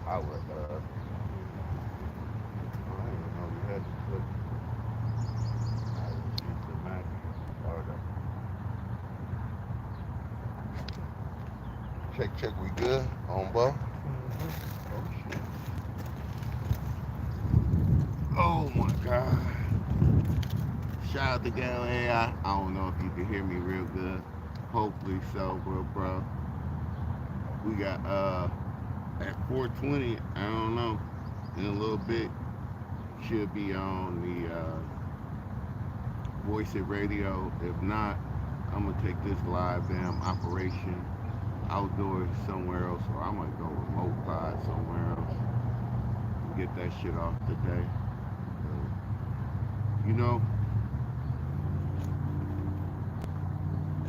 I would, I didn't even know we had to put, I used the match or check, we good on both? Oh shit. Oh my god. Shout out to Ghetto AI. I don't know if you can hear me real good. Hopefully so, bro. We got at 4:20, I don't know. In a little bit should be on the Voice It Radio. If not, I'm gonna take this live damn operation outdoors somewhere else, or I might go remote pod somewhere else and get that shit off today. You know,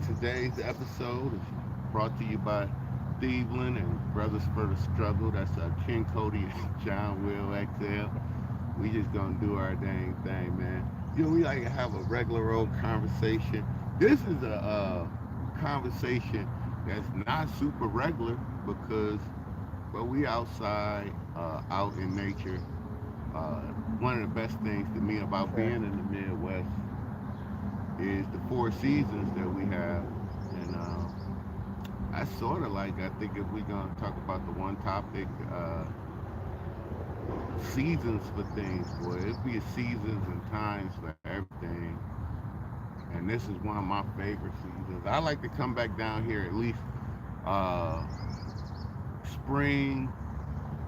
today's episode is brought to you by Thieveland and Brothers for the Struggle. That's Ken Cody and John Will XL. We just gonna do our dang thing, man. You know, we like to have a regular old conversation. This is a conversation that's not super regular because, well, we outside, out in nature. Uh, One of the best things to me about being in the Midwest is the four seasons that we have, and I sort of like. I think if we're gonna talk about the one topic, seasons for things, boy, it'd be seasons and times for everything, and this is one of my favorite seasons. I like to come back down here at least uh, spring,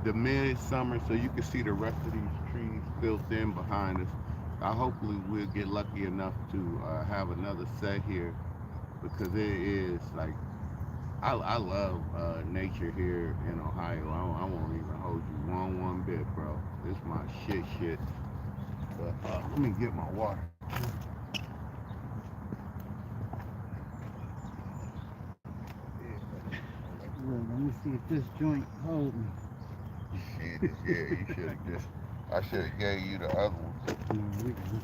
the midsummer, so you can see the rest of these trees built in behind us. Hopefully we'll get lucky enough to have another set here because it is like I love nature here in Ohio. I won't even hold you one bit, bro. It's my shit. But let me get my water. Well, let me see if this joint hold me. Shit, yeah, you should have just. I should have gave you the other one. No, we good.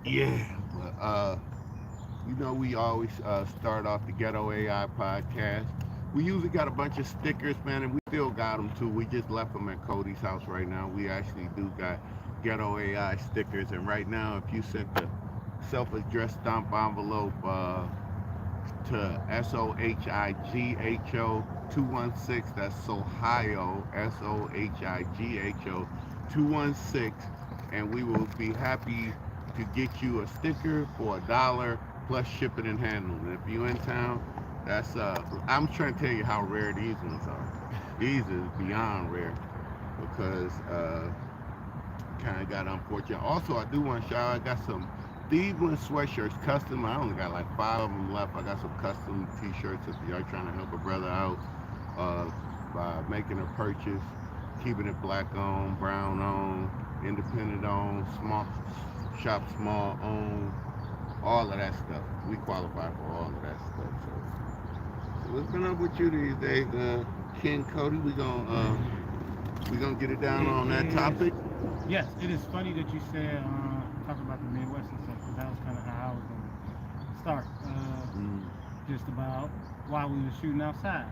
Yeah, but you know, we always start off the Ghetto AI podcast. We usually got a bunch of stickers, man, and we still got them too. We just left them at Cody's house right now. We actually do got Ghetto AI stickers, and right now, if you sent the self-addressed stamp envelope to SOHIGHO 216, that's Ohio, SOHIGHO 216, and we will be happy to get you a sticker for $1 plus shipping and handling. If you in town, that's I'm trying to tell you how rare these ones are. These is beyond rare because kind of got unfortunate. Also, I do want to shout out, I got some Thieveland sweatshirts, custom. I only got like five of them left. I got some custom t-shirts if y'all trying to help a brother out uh, by making a purchase, keeping it black on, brown on, independent on, small shop small on, all of that stuff. We qualify for all of that stuff. So what's been up with you these days, Ken Cody? We gonna get it down It on that is, topic. yes, it is funny that you said, talk about the Midwest and stuff, because that was kind of how I was going to start. Mm, Just about while we were shooting outside.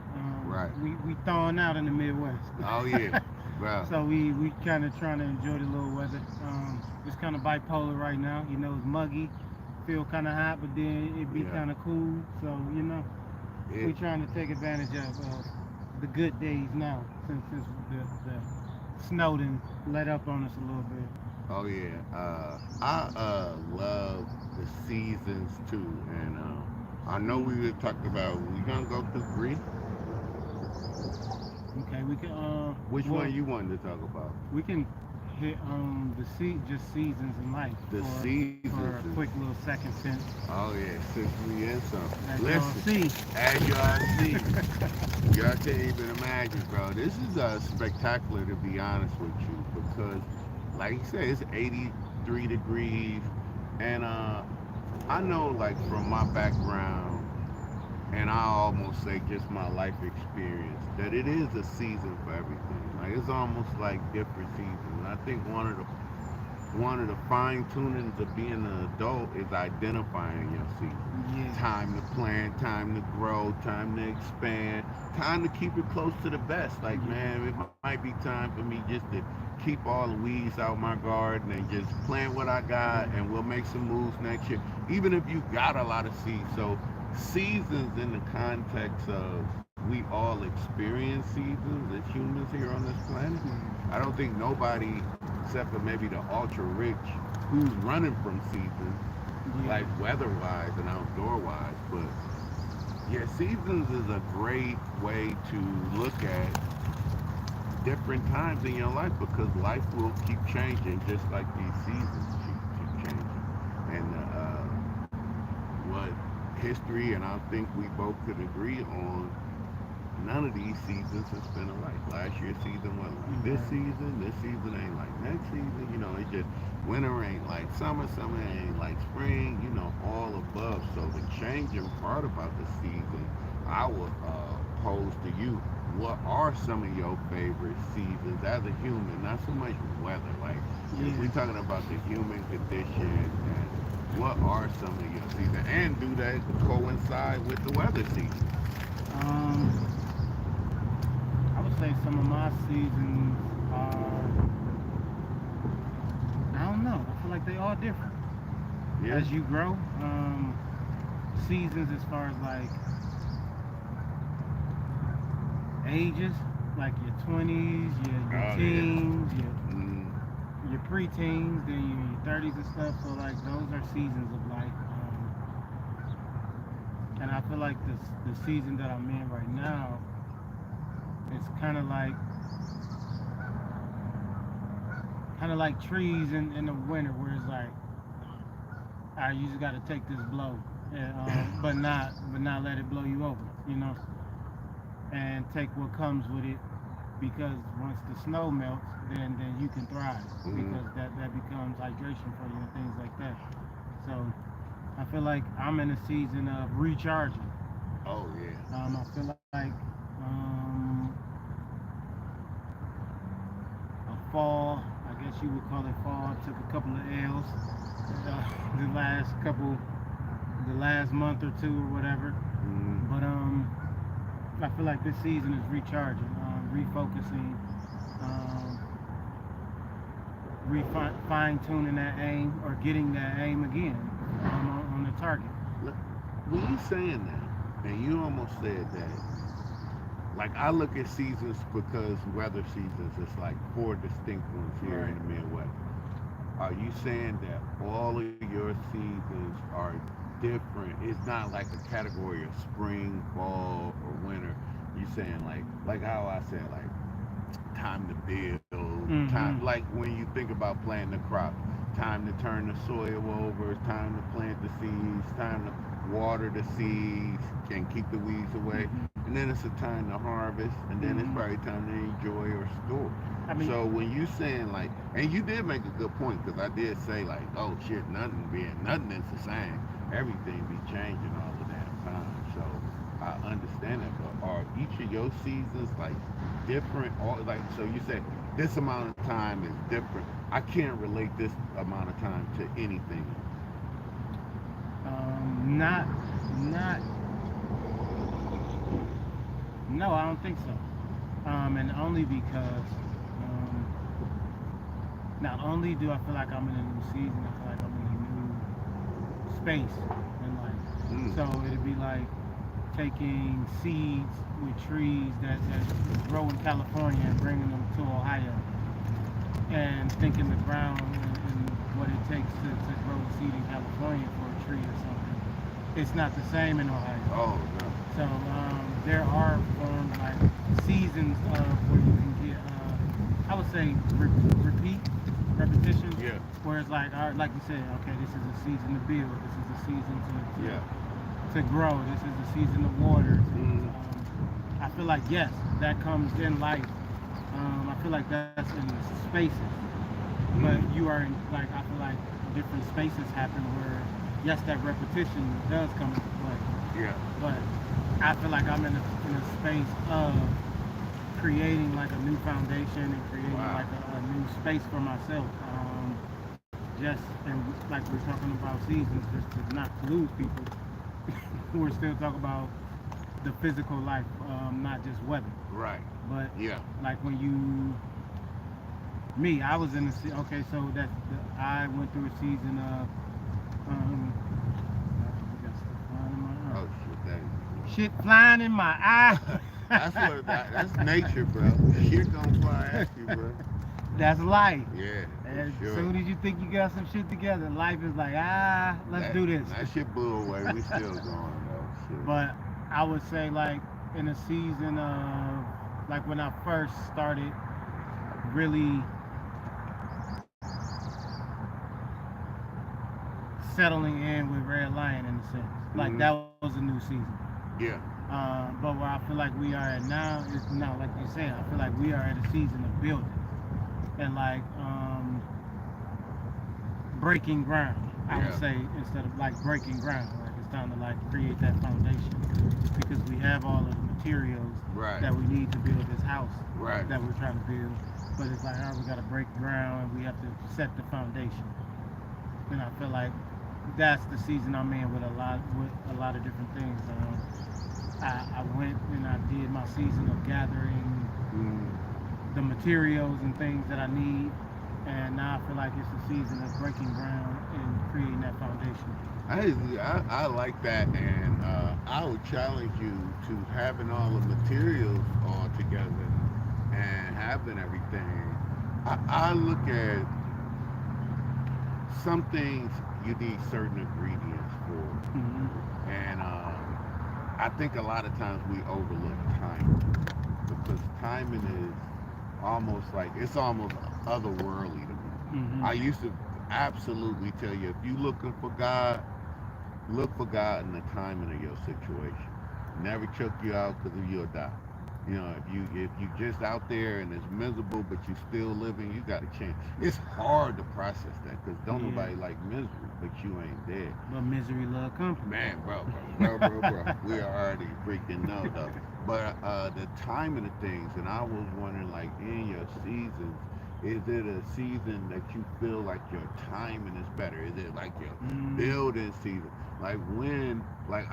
right. We thawing out in the Midwest. Oh yeah, bro. So we kind of trying to enjoy the little weather. It's kind of bipolar right now. You know, it's muggy, feel kind of hot, but then it be Yeah. kind of cool. So It. we trying to take advantage of the good days now since the snow done let up on us a little bit. Oh yeah. I love the seasons too, and I know we were talking about we gonna go through three. Okay, we can Which well one you wanted to talk about? we can hit just seasons in life The for seasons a is. quick little second since Oh yeah, since we in some. as y'all Listen, see. as y'all see, y'all can't even imagine, bro. This is spectacular to be honest with you because, like you said, it's 83 degrees, and I know like from my background and I almost say just my life experience that it is a season for everything. Like it's almost like different seasons. I think one of the fine tunings of being an adult is identifying your season. Yeah. Time to plant, time to grow, time to expand, time to keep it close to the best. Like, man, it might be time for me just to keep all the weeds out my garden and just plant what I got, and we'll make some moves next year. Even if you got a lot of seeds. So, seasons in the context of we all experience seasons as humans here on this planet. I don't think nobody, except for maybe the ultra rich, who's running from seasons, like weather-wise and outdoor-wise. But yeah, seasons is a great way to look at different times in your life because life will keep changing just like these seasons keep changing. And what history, and I think we both could agree on, none of these seasons has been alike. Last year's season wasn't like this season ain't like next season. You know, it's just winter ain't like summer, summer ain't like spring, you know, all above. So the changing part about the season, I would pose to you, what are some of your favorite seasons as a human? Not so much weather, like if we're talking about the human condition, and what are some of your seasons? And do that coincide with the weather season? I would say some of my seasons are, I don't know, I feel like they all different. Yeah. As you grow, seasons as far as like ages, like your 20s, your teens, your preteens, then your 30s and stuff. So like those are seasons of life. And I feel like the season that I'm in right now, it's kind of like trees in the winter, where it's like, all right, you just got to take this blow, and, but not let it blow you over, you know, and take what comes with it, because once the snow melts, then you can thrive, because that becomes hydration for you and things like that. So I feel like I'm in a season of recharging. Oh yeah. I feel like a fall, I guess you would call it fall. Took a couple of L's the last month or two or whatever. But I feel like this season is recharging, refocusing, fine tuning that aim, or getting that aim again on the target. Look, when you saying that, and you almost said that, like I look at seasons because weather seasons, it's like four distinct ones here in the Midwest. Are you saying that all of your seasons are different? It's not like a category of spring, fall, or winter. You saying like how I said, like time to build, time, like when you think about planting the crop, time to turn the soil over, time to plant the seeds, time to water the seeds and keep the weeds away, and then it's a time to harvest, and then it's probably time to enjoy or store. I mean, so when you saying like, and you did make a good point, because I did say like, oh shit, nothing is the same, everything be changing all the damn time. So I understand that, but are each of your seasons like different? Or like, so you said this amount of time is different. I can't relate this amount of time to anything. Not, no, I don't think so. And only because, not only do I feel like I'm in a new season, I feel like I'm in a new space in life. So it'd be like taking seeds with trees that grow in California and bringing them to Ohio, and thinking the ground and what it takes to grow a seed in California for a tree or something, it's not the same in Ohio. Oh no. So there are forms like seasons of where you can get, I would say repetition. Yeah. Where it's like, all right, like you said, okay, this is a season to build. This is a season to grow. This is a season of water. I feel like, yes, that comes in life. I feel like that's in spaces. But you are in, like, I feel like different spaces happen where, yes, that repetition does come into play. Yeah. But I feel like I'm in a space of creating like a new foundation and creating like a new space for myself. Just, and like we're talking about seasons, just to not lose people. we're still talking about the physical life, not just weather. Right. But Yeah. like when you, me, I was in the okay, so I went through a season of we got stuff flying in my Oh shit, that is shit flying in my eye. that's nature, bro. Shit gonna fly at you, bro. That's life. Yeah, As for sure. soon as you think you got some shit together, life is like, let's That do this. that shit blew away. We still going though. Shit. But I would say like in a season of like when I first started really settling in with Red Lion in a sense. Like Mhm. that was a new season. Yeah. But where I feel like we are at now is now, like you said, I feel like we are at a season of building and like breaking ground. I would Yeah. say instead of like breaking ground, like it's time to like create that foundation because we have all of the materials Right. that we need to build this house Right. that we're trying to build. But it's like, we got to break ground and we have to set the foundation. And I feel like that's the season I'm in with a lot of different things. I went and I did my season of gathering Mm. the materials and things that I need, and now I feel like it's a season of breaking ground and creating that foundation. I like that, and I would challenge you to having all the materials all together and having everything. I look at some things you need certain ingredients for, Mm-hmm. and I think a lot of times we overlook time because timing is almost like it's almost otherworldly to me. Mm-hmm. I used to absolutely tell you if you looking for God, look for God in the timing of your situation. Never choke you out because you'll die. You know, if you just out there and it's miserable, but you still living, you got to change. It's hard to process that because don't Yeah. nobody like misery, but you ain't dead. But misery love company. Man, bro. We already freaking know though. But the timing of things, and I was wondering, like in your seasons, is it a season that you feel like your timing is better? Is it like your Mm, building season? Like when, like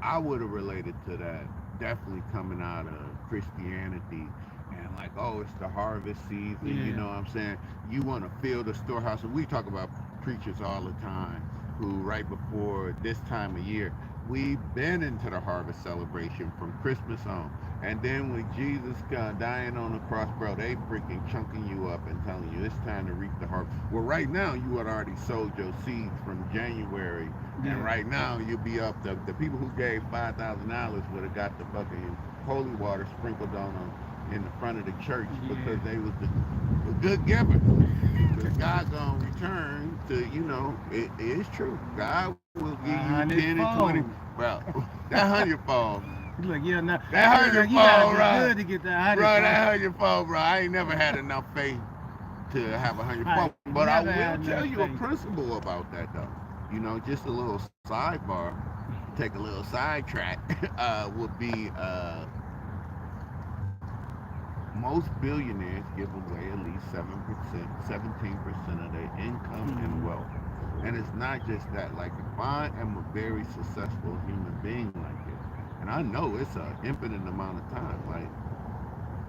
I would have related to that definitely coming out of Christianity. And like, oh, it's the harvest season. You yeah. know what I'm saying? You want to fill the storehouse. And we talk about preachers all the time who right before this time of year, we've been into the harvest celebration from Christmas on. And then with Jesus dying on the cross, bro, they freaking chunking you up and telling you it's time to reap the harvest. Well, right now you had already sowed your seeds from January, and Yeah. right now you'll be up. The people who gave $5,000 would have got the fucking holy water sprinkled on them in the front of the church because Yeah. they was the good giver. Because God gonna return to, it is true. God will give A you 10 and 20. hundredfold. Bro, that hundredfold. Look, yeah, now That I feel like you gotta hundredfold, be bro. good to get that Bro, hundredfold. that hundredfold, bro. I ain't never had enough faith to have a I hundredfold. But I never will had tell enough you a faith. principle about that, though. Just a little sidebar, take a little sidetrack, would be most billionaires give away at least 7%, 17% of their income and Mm-hmm. wealth. And it's not just that. Like, if I am a very successful human being like this, and I know it's an infinite amount of time, like,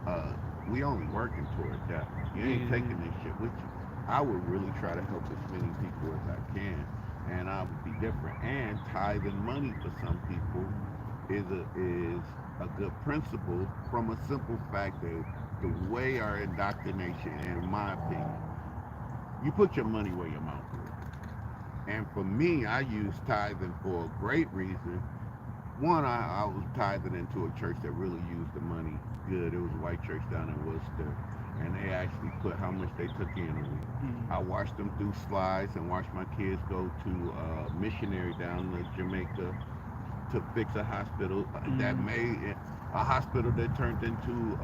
uh, we only working toward death. You ain't Yeah. taking this shit with you. I would really try to help as many people as I can, and I would be different. And tithing money for some people is a good principle from a simple fact that the way our indoctrination, in my opinion, you put your money where your mouth is. And for me, I use tithing for a great reason. One, I was tithing into a church that really used the money good. It was a white church down in Worcester, and they actually put how much they took in a week. Mm-hmm. I watched them through slides and watched my kids go to a missionary down to Jamaica to fix a hospital that Mm-hmm. made a hospital that turned into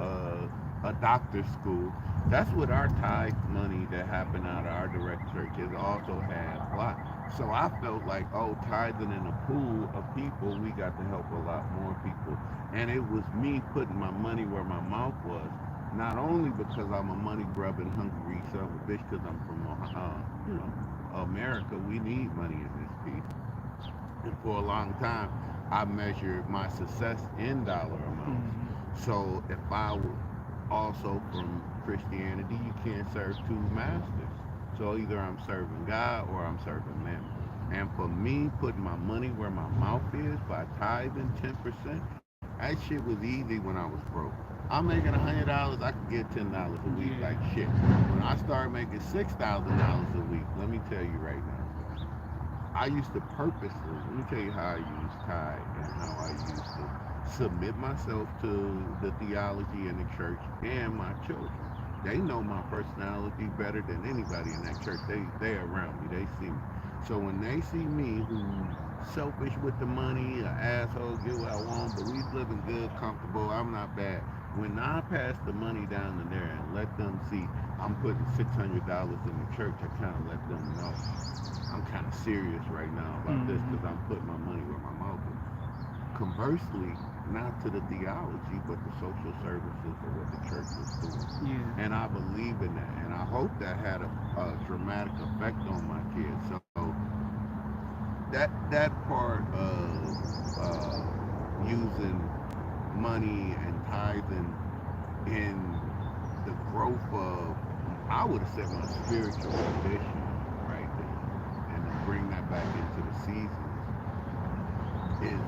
a doctor's school. That's what our tithe money that happened out of our direct church has also had a lot. So I felt like, oh, tithing in a pool of people, we got to help a lot more people. And it was me putting my money where my mouth was. Not only because I'm a money grubbing, hungry son of a bitch, because I'm from, America. We need money in this piece, And for a long time, I measured my success in dollar amounts. Mm-hmm. So if I would also from Christianity, you can't serve two masters. So either I'm serving God or I'm serving Mammon. And for me, putting my money where my mouth is by tithing 10%, that shit was easy when I was broke. I'm making $100, I could get $10 a week like Yeah. shit. When I started making $6,000 a week, let me tell you right now, I used to purposely, let me tell you how I used tithe and how I used to submit myself to the theology in the church and my children. They know my personality better than anybody in that church. They around me. They see me. So when they see me who's selfish with the money, an asshole, get what I want, but we living good, comfortable, I'm not bad. When I pass the money down to there and let them see I'm putting $600 in the church, I kind of let them know I'm kind of serious right now about this Mm-hmm. because I'm putting my money where my mouth is. Conversely, not to the theology, but the social services or what the church was doing. Yeah. And I believe in that. And I hope that had a dramatic effect on my kids. So that part of using money and tithing in the growth of, I would have said, my spiritual condition right there, and to bring that back into the seasons is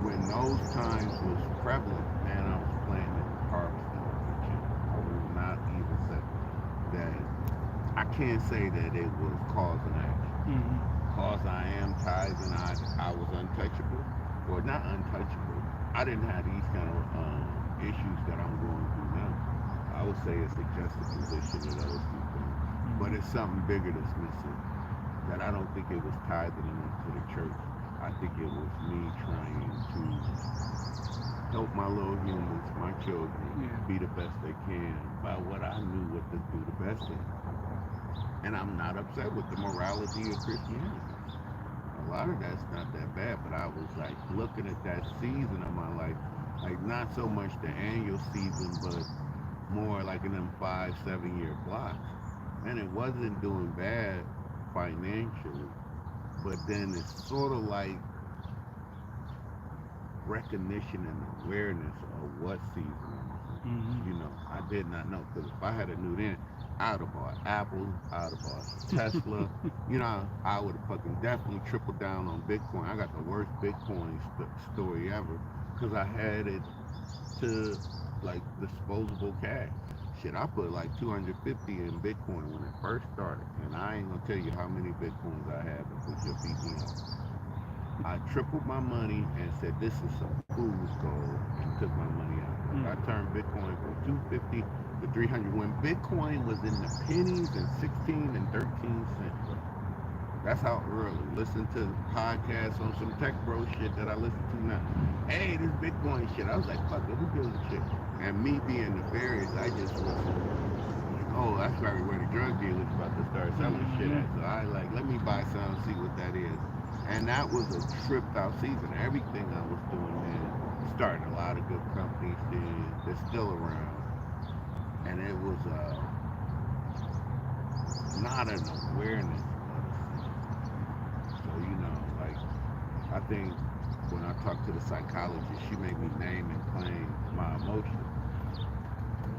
when those times was prevalent, man, I was planting, harvesting on the chicken. I will not even say that. I can't say that it was cause and action. Mm-hmm. Cause I am tithing, I was untouchable, or not untouchable. I didn't have these kind of issues that I'm going through now. I would say it's a juxtaposition of those two things, but Mm-hmm. it's something bigger that's missing. That I don't think it was tithing into the church. I think it was me trying to help my little humans, my children, Yeah. be the best they can by what I knew what to do the best in. And I'm not upset with the morality of Christianity. A lot of that's not that bad, but I was like looking at that season of my life, like not so much the annual season, but more like in them 5, 7 year blocks. And it wasn't doing bad financially, but then it's sort of like recognition and awareness of what season I was Mm-hmm. in. I did not know, because if I had a knew then, I would have bought Apple, I would have bought Tesla. I would have fucking definitely tripled down on Bitcoin. I got the worst Bitcoin story ever because I had it to like disposable cash. Shit, I put like 250 in Bitcoin when it first started, and I ain't gonna tell you how many Bitcoins I have until you beat me up. I tripled my money and said this is some fool's gold and took my money out. Like I Mm-hmm. turned Bitcoin from 250 to 300 when Bitcoin was in the pennies and 16 and 13 cents, bro. That's how early. Listen to podcasts on some tech bro shit that I listen to now. Hey, this Bitcoin shit. I was like, fuck it, who gives a shit? And me being nefarious, I just was like, oh, that's probably where the drug dealers about to start selling shit Mm-hmm. at. So I like, let me buy some, see what that is. And that was a tripped out season. Everything I was doing then, starting a lot of good companies then, they're still around. And it was not an awareness of the season. So, like, I think when I talk to the psychologist, she made me name and claim my emotions.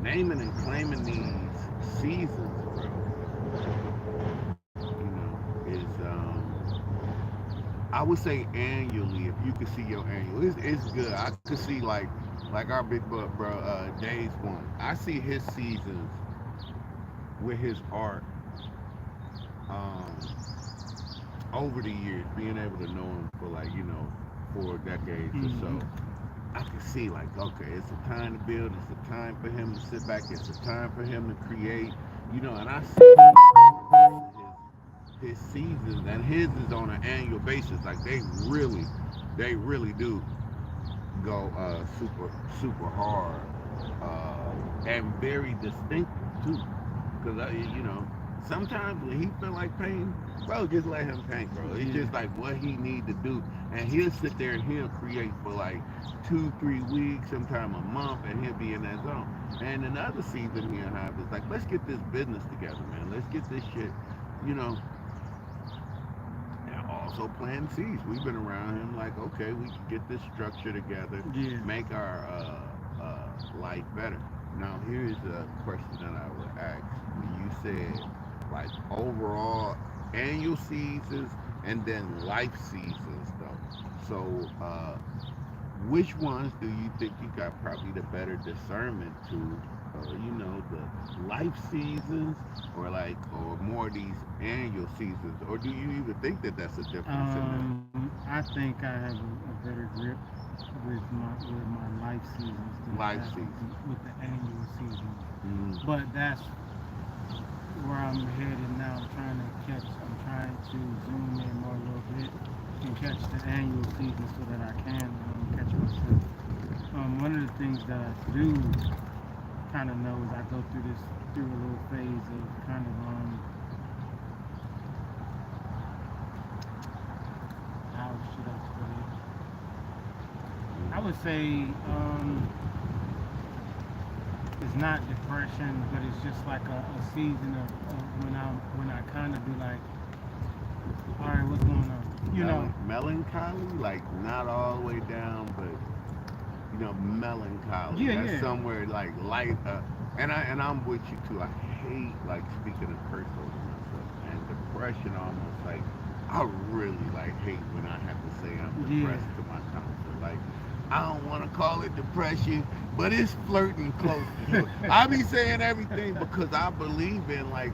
Naming and claiming these seasons, bro, is I would say annually. If you could see your annual, it's good. I could see like our big bro, Days One. I see his seasons with his art um, over the years, being able to know him for like 4 decades or Mm-hmm. so. I can see like, okay, it's a time to build. It's a time for him to sit back. It's a time for him to create. And I see his seasons, and his is on an annual basis. Like they really do go super hard and very distinctive too. Because sometimes when he feel like painting, bro, just let him paint, bro. It's Yeah. just like what he need to do, and he'll sit there and he'll create for like 2, 3 weeks, sometime a month, and he'll be in that zone. And another season he'll have is like, let's get this business together, man. Let's get this shit, you know, also planting seeds. We've been around him like, okay, we can get this structure together, Yeah. make our life better. Now, here's a question that I would ask. When you said like overall annual seasons and then life seasons, though. So, which ones do you think you got probably the better discernment to, the life seasons or more of these annual seasons? Or do you even think that that's a difference in that? I think I have a better grip with my life seasons than I Life have season. with the annual seasons. Mm. But that's where I'm headed now. I'm trying to zoom in more a little bit and catch the annual season so that I can catch myself. One of the things that I do kind of know is I go through a little phase of kind of how should I put it? I would say it's not depression, but it's just like a season of when I kind of be like, all right, what's going on? Melancholy, like not all the way down, but melancholy. Yeah, That's yeah, somewhere like light. And I'm with you too. I hate like speaking of curse over myself and depression. Almost like I really like hate when I have to say I'm yeah, depressed to my counselor. Like I don't want to call it depression, but it's flirting close to it. I be saying everything because I believe in like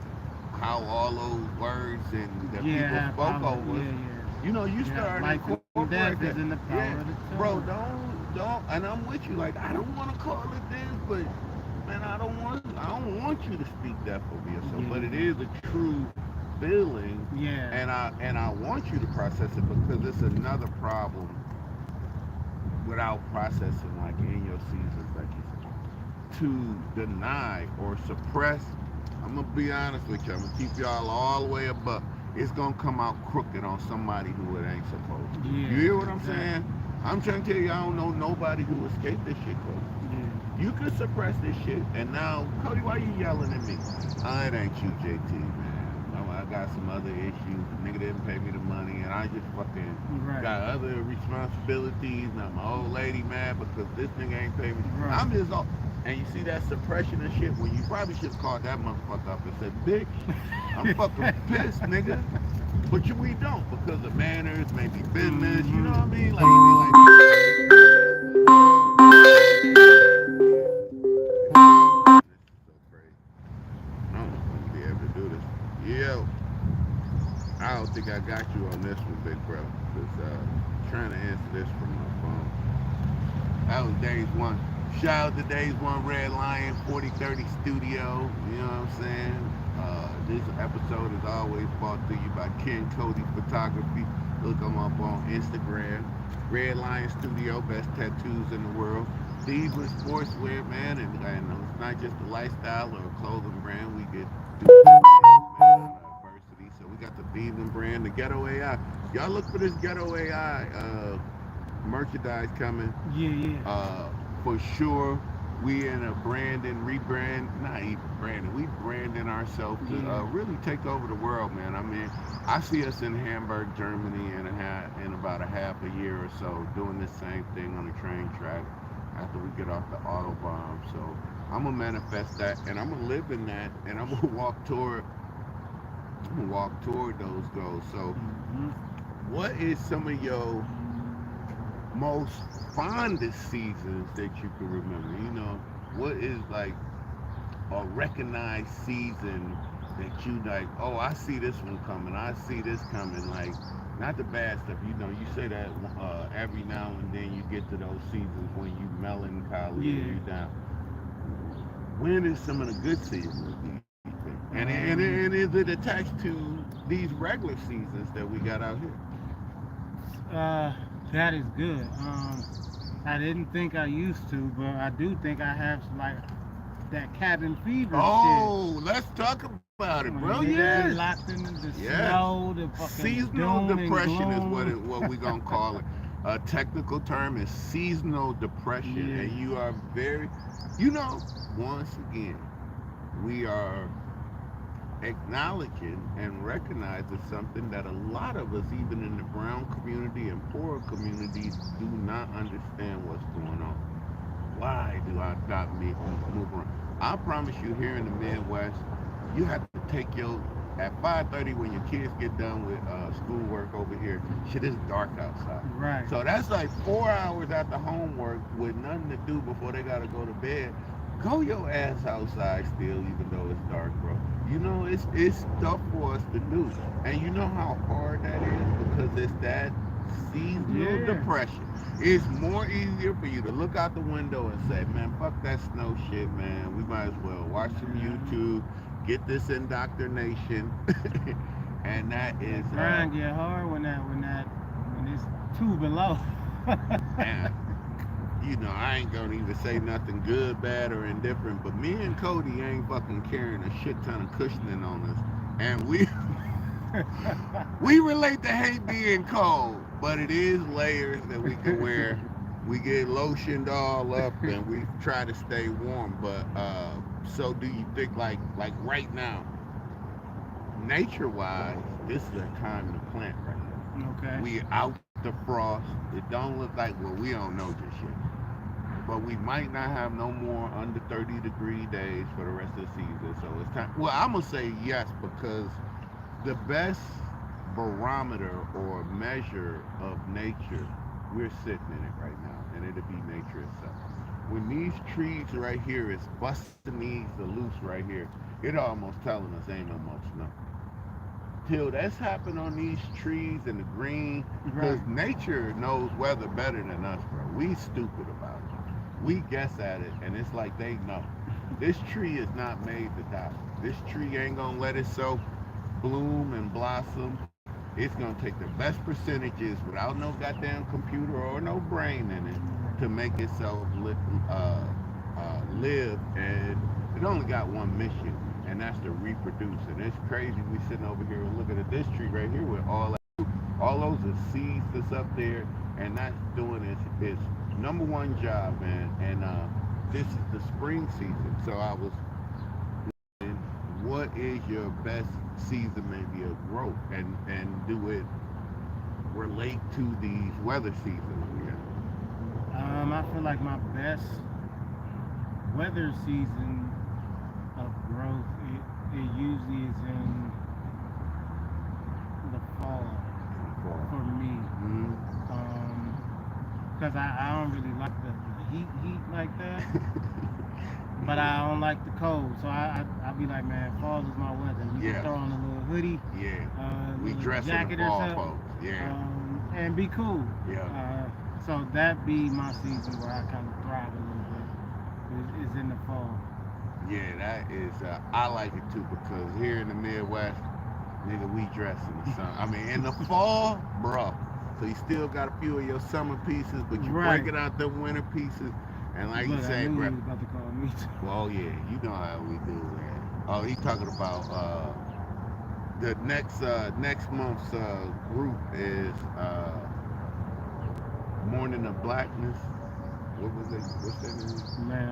how all those words and that yeah, people have spoke power. over us. Yeah, yeah, You yeah. start to Life and death incorporate is that. in the power Yeah, of the bro, tongue. don't, and I'm with you. Like I don't want to call it this, but man, I don't want you to speak that for yourself. But it Yeah, is a true feeling, yeah, and I want you to process it because it's another problem without processing, like in your seasons, like you said, to deny or suppress. I'm gonna be honest with you. I'm gonna keep y'all all the way above. It's gonna come out crooked on somebody who it ain't supposed to. You yeah, hear what I'm exactly. saying? I'm trying to tell you, I don't know nobody who escaped this shit, Cody. Yeah. You could suppress this shit, and now, Cody, why you yelling at me? It ain't you, JT, man. I got some other issues. The nigga didn't pay me the money, and I just fucking Right, got other responsibilities. Now my old lady mad because this nigga ain't pay me. right. I'm just all, and you see that suppression and shit when you probably should have called that motherfucker up and said, bitch, I'm fucking pissed, nigga. But we don't because of manners, maybe business, you know what I mean? Like, you be like, this is so crazy. I don't know if I'm gonna be able to do this. Yo, I don't think I got you on this one, big bro. Cause trying to answer this from my phone. That was Days One. Shout out to Days One Red Lion 4030 Studio. You know what I'm saying? This episode is always brought to you by Ken Cody Photography. Look them up on Instagram. Red Lion Studio, best tattoos in the world. Thieveland Sportswear, man, and it's not just a lifestyle or a clothing brand. We get do things, man, on adversity. So we got the Thieveland brand, the Ghetto AI. Y'all look for this Ghetto AI merchandise coming. Yeah, yeah. Uh, for sure, we in a branding, rebrand, not even branding, we branding ourselves to Yeah. really take over the world, man. I mean, I see us in Hamburg, Germany, in about a half a year or so, doing the same thing on the train track after we get off the autobahn. So I'm gonna manifest that, and I'm gonna live in that, and I'm gonna walk toward those goals. So, Hmm. what is some of your most fondest seasons that you can remember? What is like a recognized season that you like, oh, I see this one coming, I see this coming, like not the bad stuff. You say that every now and then you get to those seasons when you melancholy and Yeah. you down. When is some of the good seasons, do you think? And Um, is it attached to these regular seasons that we got out here? uh, that is good. I didn't think I used to, but I do think I have like that cabin fever shit. Oh, let's talk about it, bro. When Yes. niggas get locked in the Yes. snow, the fucking Seasonal doom and depression is gloom. what we gonna call it. A technical term is seasonal depression, Yeah, and you are very, you know, once again, we are acknowledging and recognizing something that a lot of us, even in the brown community and poorer communities, do not understand what's going on. Why do I not move around? I promise you, here in the Midwest, you have to take your at 5:30 when your kids get done with schoolwork over here. Shit is dark outside. Right. So that's like 4 hours after homework with nothing to do before they gotta go to bed. Go your ass outside still, even though it's dark, bro. You know it's stuff for us to do, and you know how hard that is because it's that seasonal Yeah. depression. It's more easier for you to look out the window and say, man, fuck that snow shit, man. We might as well watch some YouTube, get this indoctrination, and that The is grind get hard when it's two below. and you know, I ain't gonna even say nothing good, bad, or indifferent, but me and Cody ain't fucking carrying a shit ton of cushioning on us. And we relate to hate being cold, but it is layers that we can wear. We get lotioned all up and we try to stay warm. But so do you think like right now, nature wise, this is a time to plant right now. Okay. We out the frost. It don't look like, well, we don't know just yet. But we might not have no more under 30-degree days for the rest of the season. So it's time. Well, I'm gonna say yes because the best barometer or measure of nature, we're sitting in it right now, and it'll be nature itself. When these trees right here is busting these the loose right here, it almost telling us ain't no more snow. Till that's happened on these trees and the green, because Right. nature knows weather better than us, bro. We stupid about it. We guess at it, and it's like they know. This tree is not made to die. This tree ain't gonna let itself bloom and blossom. It's gonna take the best percentages without no goddamn computer or no brain in it to make itself live, and it only got one mission, and that's to reproduce. And it's crazy. We sitting over here looking at this tree right here with all those are seeds that's up there, and that's doing its number one job, man. And this is the spring season, so I was what is your best season maybe of growth and do it relate to these weather seasons we have? I feel like my best weather season of growth, it usually is in the fall for me. Mm-hmm. Because I don't really like the heat like that. But I don't like the cold, so I be like, man, fall is my weather. You can throw on a little hoodie, Yeah, we little dress in jacket the or fall, something, folks. Yeah, and be cool. yeah, So that be my season where I kind of thrive a little bit. Is in the fall. yeah. That is. I like it too because here in the Midwest, nigga, we dress in the sun. I mean, in the fall, bro. So you still got a few of your summer pieces, but you Right. breaking out the winter pieces. And like Look, you I say, knew bro. you was about to call me too. Well, yeah, you know how we do, man. Oh, he talking about the next month's group is Morning of Blackness. What was it? What's that name? Man,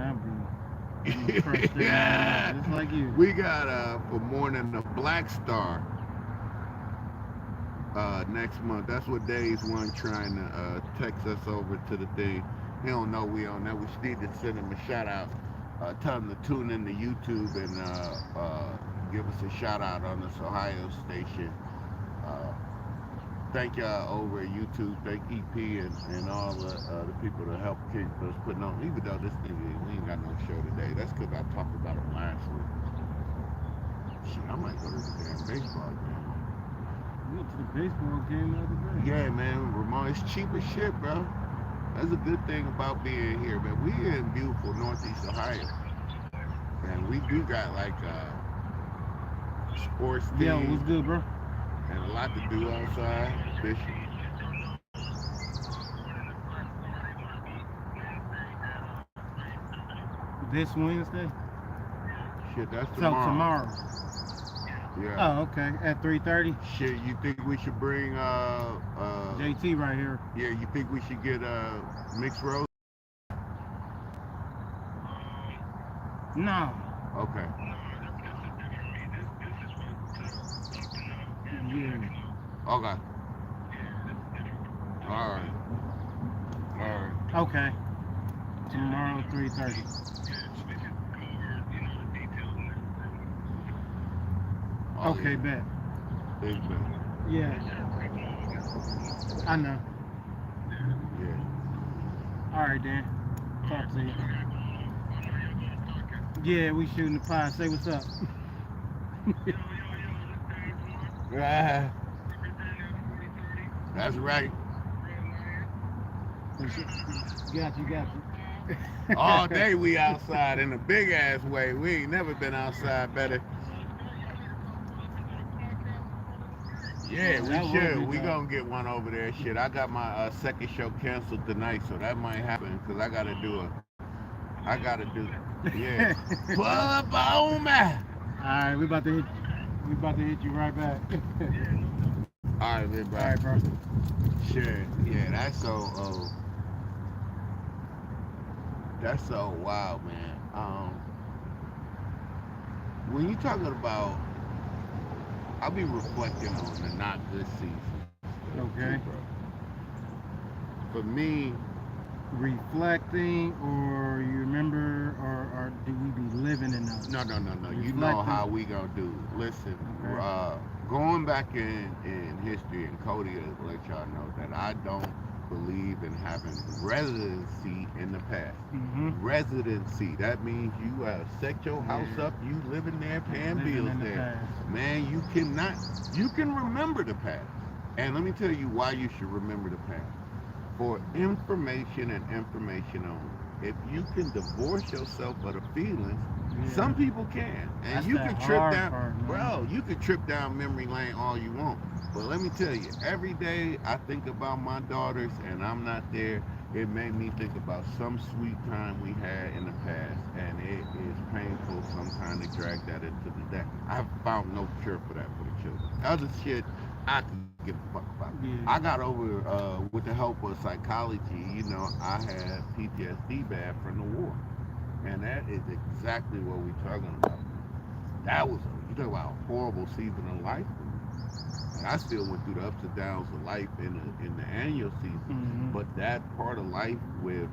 I'm frustrated out, just like you. We got for Morning of Black Star next month. That's what Dave's one trying to text us over to the thing. He don't know we on that. We just need to send him a shout out. Tell him to tune in to YouTube and give us a shout out on this Ohio station. Uh, Thank y'all over at YouTube. Thank EP and all the people that help keep us putting on. Even though this thing we ain't got no show today. That's because I talked about it last week. Shit, I might go to the damn baseball game. We went to the baseball game the other day. Yeah, man, Ramon, it's cheap as shit, bro. That's a good thing about being here, man. We in beautiful Northeast Ohio, and we do got like sports teams. Yeah, what's good, bro? And a lot to do outside, fishing. This Wednesday? Shit, that's So tomorrow. tomorrow. Yeah. Oh, okay. At 3:30. Shit, you think we should bring JT right here. Yeah, you think we should get mixed rose? No. Okay. Okay. All right. All right. Okay. Tomorrow, 3:30. Oh Okay, yeah. bet. Big man. Yeah, I know. Yeah. All right, then. Talk to you. Yeah, we shooting the pie. Say what's up. Ah, that's right. Got you, got you. All day we outside in a big ass way. We ain't never been outside better. Yeah, Yeah, we that would should. be We dope. gonna get one over there. Shit, I got my second show canceled tonight, so that might happen because I gotta do. Yeah. Pull up on me. All Alright, we about to hit you right back. right, man, bro. Alright, bro. Sure. Yeah, that's so wild, man. When you talking about, I'll be reflecting on the not good seasons too, Okay. bro. For me, Reflecting, or you remember, or do we be living in those? no. You know Reflecting. how we gonna do. Listen, Okay. going back in history, and Cody will let y'all know that I don't believe in having residency in the past. Mm-hmm. Residency, that means you set your house Yeah. up, you living there, paying Living bills in the there. past. Man, you can remember the past. And let me tell you why you should remember the past. For information and information only. If you can divorce yourself of the feelings, some Yeah. people can. And That's you that can trip hard down, part, man. bro, you can trip down memory lane all you want. But let me tell you, every day I think about my daughters and I'm not there. It made me think about some sweet time we had in the past, and it is painful sometimes to drag that into the day. I've found no cure for that for the children. Other shit, I could give a fuck about. I Yeah. got over with the help of psychology. You know, I had PTSD bad from the war, and that is exactly what we're talking about. That was you talk about a horrible season of life. And I still went through the ups and downs of life in the annual season, Mm-hmm. but that part of life with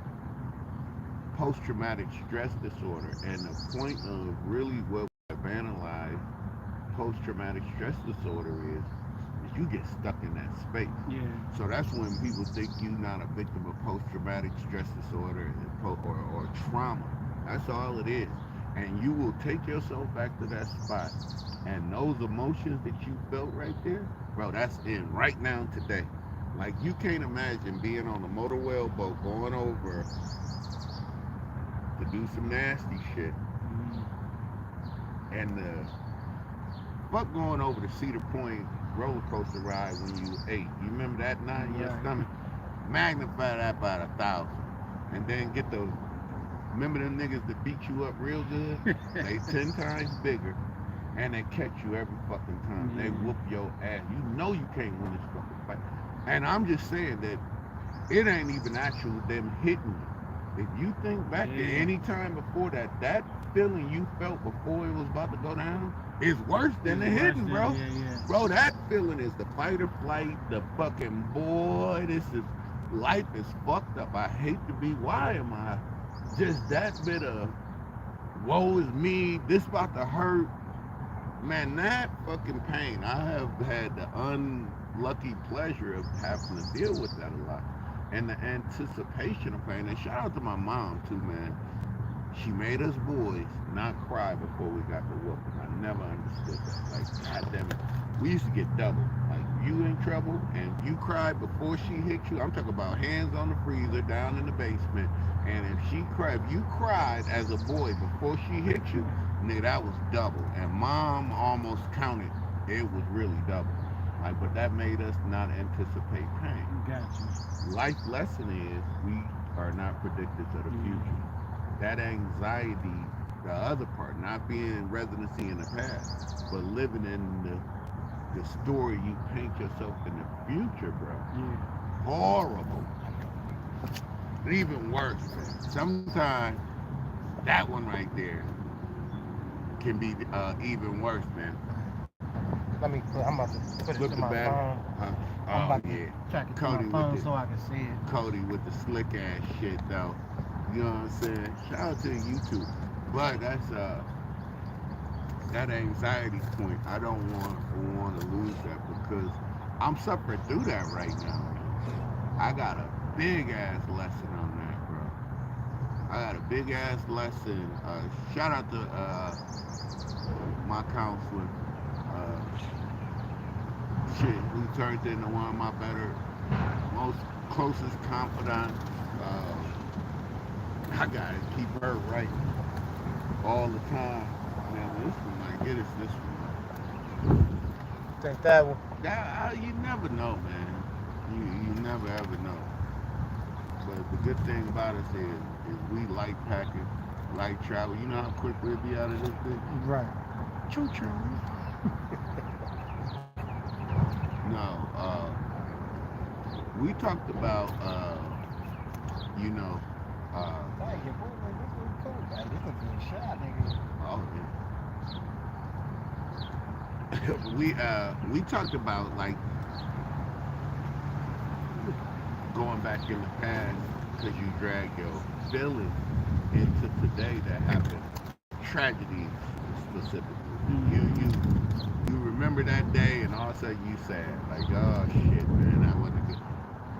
post traumatic stress disorder and the point of really what I've analyzed post traumatic stress disorder is you get stuck in that space. Yeah. So that's when people think you're not a victim of post traumatic stress disorder or trauma. That's all it is. And you will take yourself back to that spot. And those emotions that you felt right there, bro, that's in right now today. Like you can't imagine being on a motor whale boat going over to do some nasty shit Mm-hmm. and the fuck going over the Cedar Point roller coaster ride when you 8. You remember that knot in your Right. stomach? Magnify that by 1,000. And then get those, remember them niggas that beat you up real good? They 10 times bigger and they catch you every fucking time. They Yeah. whoop your ass. You know you can't win this fucking fight. And I'm just saying that it ain't even actual them hitting you. If you think back to Yeah. any time before that, that feeling you felt before it was about to go down is worse than the It's worse hitting, than bro. yeah. Bro, that feeling is the fight or flight, the fucking boy, this is life is fucked up. I hate to be, why am I? Just that bit of woe is me, this about to hurt. Man, that fucking pain, I have had the unlucky pleasure of having to deal with that a lot. And the anticipation of pain. And shout out to my mom too, man. She made us boys not cry before we got the whooping. I never understood that. Like, goddamn it. We used to get double. Like, you in trouble and you cried before she hit you. I'm talking about hands on the freezer down in the basement. And if you cried as a boy before she hit you, nigga, that was double. And mom almost counted. It was really double. Like, but that made us not anticipate pain. Gotcha. Life lesson is we are not predictors of the future. Yeah. That anxiety, the other part, not being in residency in the past, but living in the story you paint yourself in the future, bro. Yeah. Horrible. Even worse, man. Sometimes that one right there can be even worse, man. I'm about to put it Flip to the my battery. phone. Huh? I'm Oh about to yeah. track it to Cody my with phone the so I can see it. Cody with the slick ass shit though. You know what I'm saying? Shout out to YouTube. But that anxiety point. I don't want to lose that because I'm suffering through that right now, man. I got a big ass lesson on that, bro. I got a big ass lesson. Shout out to my counselor. Uh, Shit, who turned into one of my better, most closest confidants. I gotta keep her right all the time. Man, this one might get us this one. Think that one. You never know, man. You never ever know. But the good thing about us is we light packing, light travel. You know how quick we'll be out of this thing? Right. Choo choo. No, we talked about, you know, uh, Hey, your boy, man, this one cool, man. This one being shot, nigga. oh yeah. We talked about like going back in the past because you drag your feelings into today that happened, tragedies specifically. You remember that day and all of a sudden you sad like, oh shit, man, that wasn't a good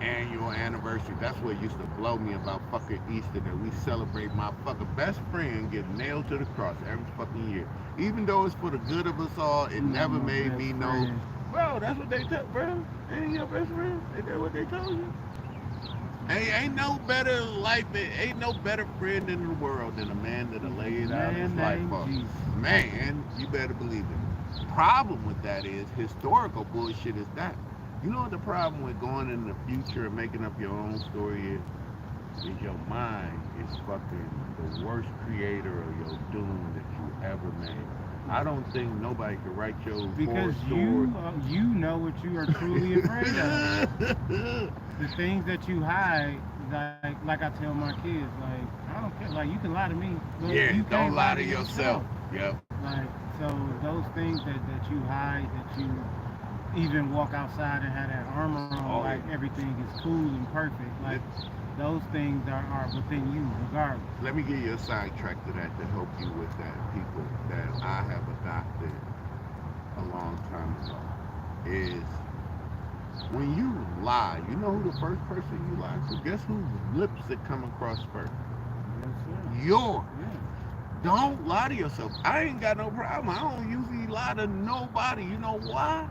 annual anniversary. That's what used to blow me about fucking Easter, that we celebrate my fucking best friend getting nailed to the cross every fucking year. Even though it's for the good of us all, it never made me know, bro, that's what they tell, bro. Ain't your best friend? Ain't that what they told you? Ain't no better life, ain't no better friend in the world than a man that'll lay it out his life for. Man, you better believe it. Problem with that is historical bullshit is that. You know what the problem with going in the future and making up your own story is? Is your mind is fucking the worst creator of your doom that you ever made. I don't think nobody could write your because you know what you are truly afraid of. The things that you hide, like I tell my kids, like I don't care, like you can lie to me, but yeah, you don't can't lie lie to to yourself. yourself. Yep. Like so, those things that you hide, that you even walk outside and have that armor on, Oh, like yeah. everything is cool and perfect, like those things are within you, regardless. Let me give you a sidetrack to that to help you with that. People that I have adopted a long time ago is when you lie, you know who the first person you lie to? Guess whose lips it come across first? Yes, sir. Yours. Yeah. Don't lie to yourself. I ain't got no problem. I don't usually lie to nobody. You know why?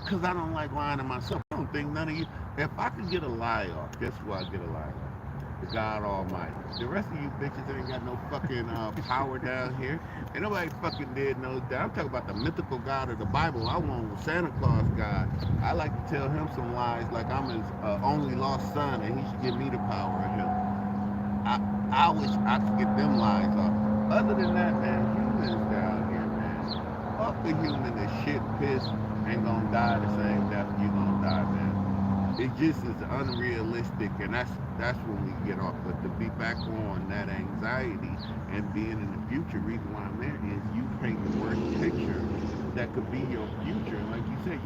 Because I don't like lying to myself. I don't think none of you. If I could get a lie off, guess who I get a lie off? The God Almighty. The rest of you bitches ain't got no fucking power down here. Ain't nobody fucking did no that. I'm talking about the mythical God of the Bible. I want Santa Claus God. I like to tell him some lies like I'm his only lost son and he should give me the power of him. I I wish I could get them lies off. Other than that, man, humans down here, man. Fuck the human that shit, piss, ain't gonna die the same death you gonna die, man. It just is unrealistic, and that's when we get off. But to be back on that anxiety and being in the future, reason why I'm there is you paint the worst picture that could be your future. And like you said,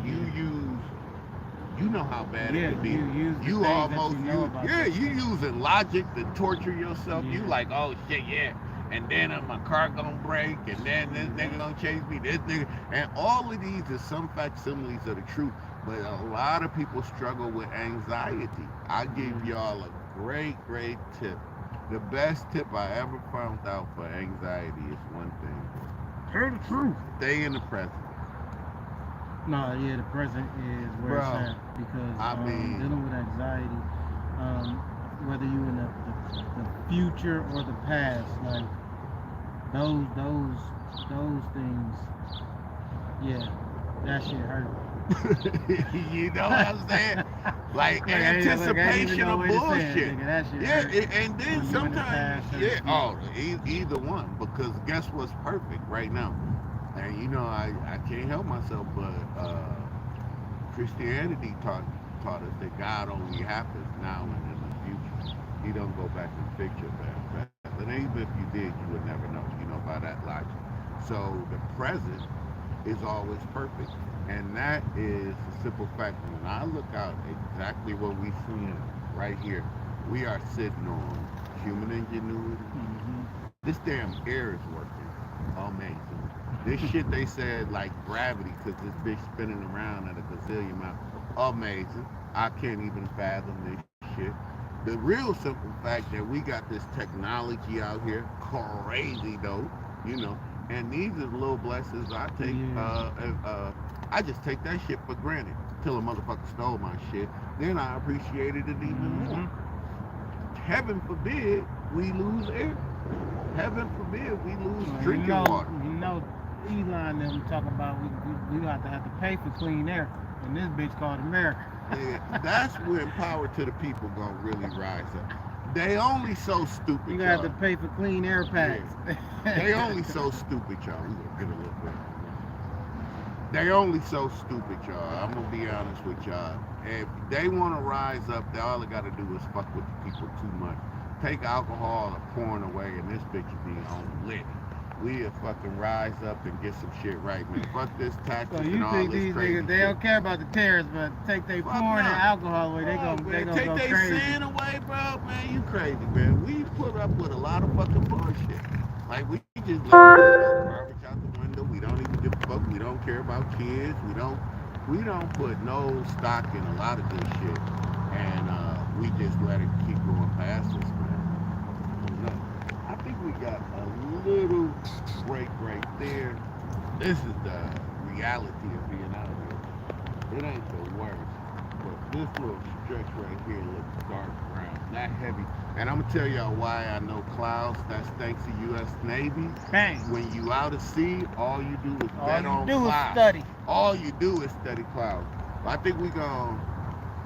you know how bad it Yeah, could be. you use the You things that you almost know use, about yeah, you yourself. using logic to torture yourself. You Yeah. like, oh shit, yeah. And then my car gonna break, and then this nigga gonna chase me, this nigga, and all of these is some facsimiles of the truth. But a lot of people struggle with anxiety. I give y'all a great tip. The best tip I ever found out for anxiety is one thing: Tell the truth. stay in the present, No, yeah, the present is where it's bro. at because I mean, dealing with anxiety, whether you in the future or the past, like those things, yeah, that shit hurt. you know what I'm saying? Like Look, I ain't even anticipation no of way to say it, bullshit. nigga. That shit Yeah, hurt and then when you in the sometimes, past or the yeah, future. either one. Because guess what's perfect right now? And you know, I can't help myself, but Christianity taught us that God only happens now and in the future. He don't go back and fix your past. And even if you did, you would never know. You know by that logic. So the present is always perfect. And that is the simple fact. When I look out exactly what we seeing right here, we are sitting on human ingenuity. This damn air is working. Amazing. This shit they said like gravity because this bitch spinning around at a gazillion miles. Amazing. I can't even fathom this shit. The real simple fact that we got this technology out here, crazy though, you know, and these are the little blessings I take. I just take that shit for granted till a motherfucker stole my shit. Then I appreciated it even more. Heaven forbid we lose air. Heaven forbid we lose drinking water. You know, Elon them talk about we have to pay for clean air, and this bitch called America. Yeah, that's when power to the people gonna really rise up. They only so stupid. You gonna have to pay for clean air packs. Yeah. They only so stupid, y'all. We gonna get a little bit. They only so stupid, y'all. I'm gonna be honest with y'all. If they wanna rise up, all they gotta do is fuck with the people too much. Take alcohol or porn away, and this bitch will be on lit. We'll fucking rise up and get some shit right, man. Fuck this taxes So you and all think this these crazy niggas, they shit. don't care about the terrorists, but take their porn and alcohol away, they gonna take go they crazy. sin away, bro. Man, you crazy, man. We put up with a lot of fucking bullshit. Like we just let garbage out the window. We don't even give a fuck. We don't care about kids. We don't put no stock in a lot of this shit, and we just let it keep going past us, man. No, I think we got a little break right there. This is the reality of being out here. It ain't the worst, but this little stretch right here looks dark brown, not heavy. And I'm gonna tell y'all why I know clouds. That's thanks to U.S. Navy. Bang. When you out at sea, all you do is bet on clouds. All you do is study. All you do is study clouds. But I think we gonna.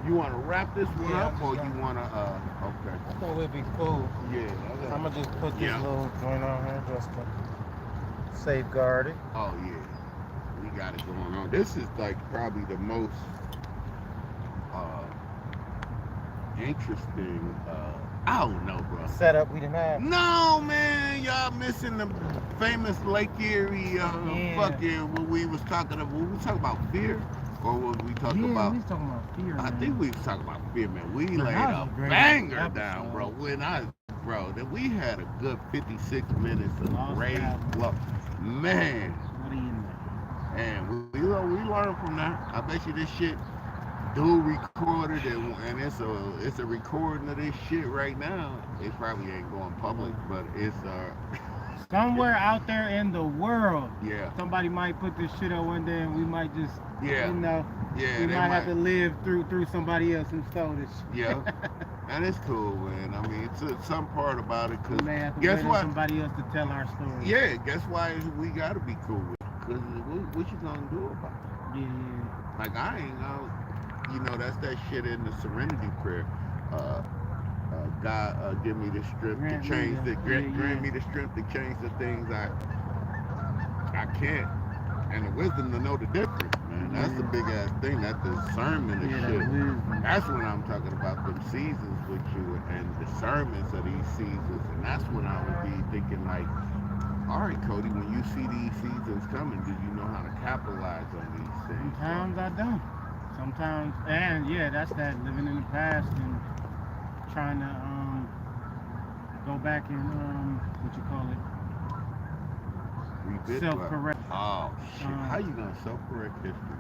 You want to wrap this one up, or you want to? Okay. I thought it'd be cool. Yeah. I'm gonna just put this little joint on here just to safeguard it. Oh yeah, we got it going on. This is like probably the most interesting. I don't know, bro. Setup we didn't have. No, man, y'all missing the famous Lake Erie fucking what we was talking about. We talking about fear, or was we talking about? We was talking about fear. I think we was talking about fear, man. We Man, laid that a was a great banger episode. down, bro. That we had a good 56 minutes of Lost great that. love, man. What are you in there? And we learned from that. I bet you this shit dual recorded and it's a recording of this shit right now. It probably ain't going public, but it's somewhere out there in the world. Yeah. Somebody might put this shit up one day, and we might just we might have to live through somebody else who stole this shit. Yeah. And it's cool, man. I mean, it's some part about it, because guess what? Somebody else to tell our story. Yeah, guess why we gotta be cool with it? Because what you gonna do about it? Yeah. Like, I ain't gonna, that's that shit in the Serenity Prayer. God, give me the strength to change grant me the strength to change the things I can't, and the wisdom to know the difference, man. That's the big ass thing. That discernment of shit. That's when I'm talking about them seasons with you and discernments of these seasons, and that's when I would be thinking like, all right, Cody, when you see these seasons coming, do you know how to capitalize on these things? Sometimes I don't. Sometimes, and that's that living in the past and trying to go back and what you call it, self-correct. Oh shit! How you gonna self-correct history?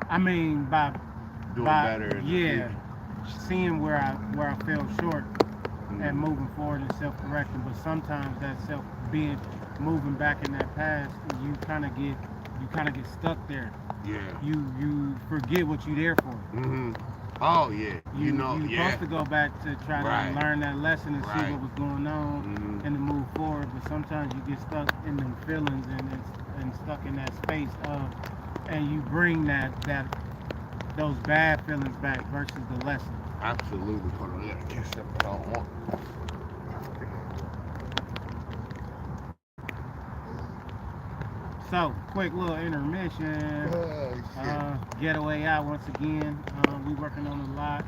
I mean, by doing better. Seeing where I fell short and moving forward and self-correcting. But sometimes that moving back in that past, you kind of get stuck there. Yeah. You forget what you're there for. Mm-hmm. Oh yeah. You're supposed to go back to try to learn that lesson and see what was going on and to move forward. But sometimes you get stuck in them feelings and stuck in that space and you bring those bad feelings back versus the lesson. Absolutely. Hold on, I gotta get something on. So, quick little intermission. Ghetto AI once again. We working on a lot.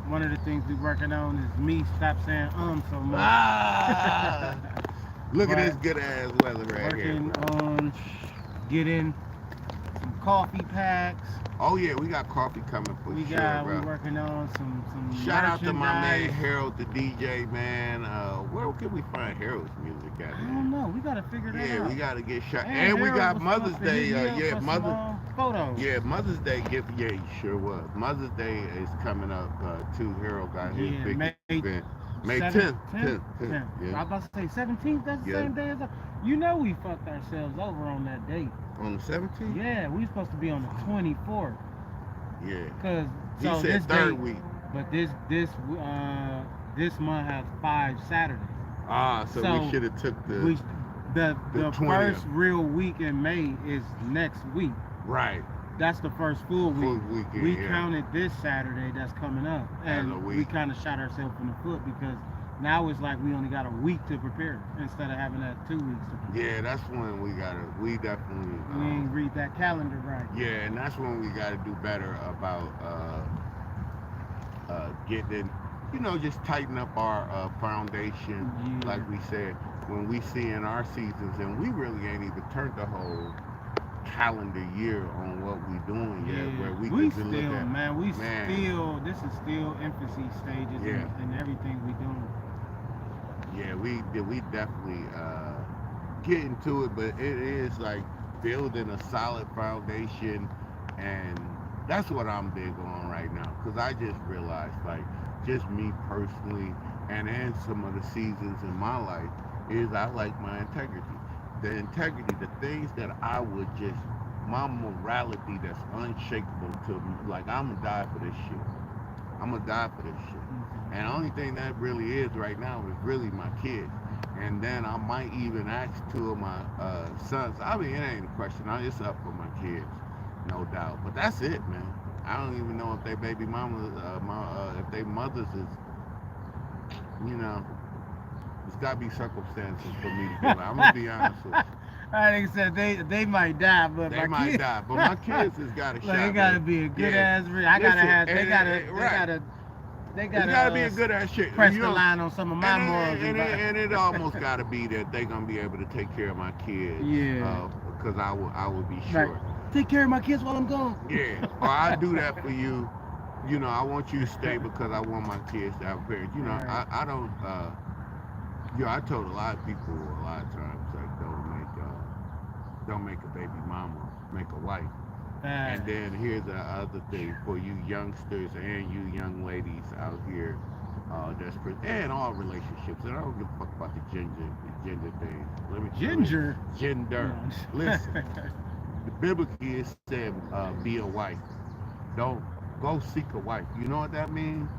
One of the things we working on is me stop saying so much. Look at but this good ass weather right here, working bro. on getting some coffee packs. Oh yeah, we got coffee coming for sure, We bro. working on some Shout out to my man merchandise. Harold, the DJ, man. Where can we find Harold's music at, I man? don't know. We gotta figure that Yeah, out. we gotta get shot. And And we Harold got was Mother's supposed to hit Day. me up Yeah, for some Mother. photos. Yeah, Mother's Day gift. Yeah, he sure was. Mother's Day is coming up too. Harold got his Yeah, big May event. May 7th, 10th. 10th. I was Yeah, about to say 17th. That's the yeah. same day as. You know we fucked ourselves over on that date. On the 17th. Yeah, we supposed to be on the 24th. Yeah. Cause He so said this third date, week. but this month has 5 Saturdays. So So we should have took We the the 20th. first real week in May is next week. right That's the first full full week. weekend. We yeah. counted this Saturday that's coming up, As a and we week. kind of shot ourselves in the foot because now it's like we only got a week to prepare instead of having that 2 weeks to prepare. Yeah, that's when we definitely. We ain't read that calendar right. Yeah, and that's when we got to do better about getting, just tighten up our foundation. Yeah. Like we said, when we see in our seasons, and we really ain't even turned the whole calendar year on what we doing yet, where we can still, look at. still, this is still infancy stages Yeah. in everything we doing. Yeah, we definitely get into it, but it is like building a solid foundation, and that's what I'm big on right now. Cause I just realized, like, just me personally, and in some of the seasons in my life, is I like my integrity. The integrity, the things that I would just, my morality that's unshakable to me. Like, I'm gonna die for this shit. I'm gonna die for this shit. And the only thing that really is right now is really my kids. And then I might even ask two of my sons. I mean, it ain't a question. It's up for my kids, no doubt. But that's it, man. I don't even know if they baby mamas, if they mothers is, it's got to be circumstances for me to do it. I'm gonna be honest with you. I think said they might die, but They my might kids, die, but my kids has got a shot. Like, it gotta man. be a good Yeah. ass. I gotta Listen, have. They and- gotta. and- right. They It's gotta. gotta be a good ass shit. Press You the know, line on some of my morals. and it almost got to be that they gonna be able to take care of my kids. Yeah. Because I will be Right. short. Take care of my kids while I'm gone. Yeah. Or I do that for you. I want you to stay because I want my kids to have parents. Right. I don't. I told a lot of people a lot of times, like, don't make a baby mama, make a wife. And then here's the other thing for you youngsters and you young ladies out here, and all relationships. And I don't give a fuck about the gender thing. Let me Ginger. Gender. No. Listen, the biblically it said, be a wife. Don't go seek a wife. You know what that means?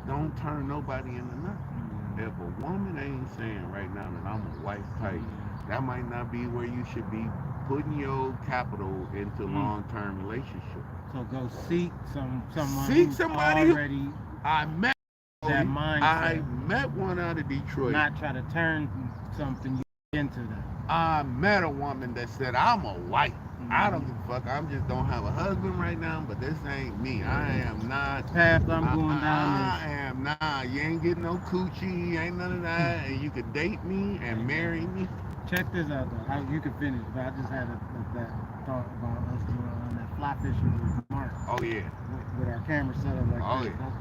Don't turn nobody into nothing. If a woman ain't saying right now that I'm a wife type, that might not be where you should be putting your capital into long-term relationship. So go seek someone. Seek who's somebody already I met that mindset. I met one out of Detroit. Not try to turn something into that. I met a woman that said, I'm a wife. I don't give a fuck. I just don't have a husband right now, but this ain't me. I am not. Path I'm going down I am not. You ain't getting no coochie. Ain't none of that. And you could date me and marry me. Check this out though. You can finish, but I just had that thought about us doing on that fly fishing with Mark. Oh yeah. With our camera set up like Oh this. yeah. That's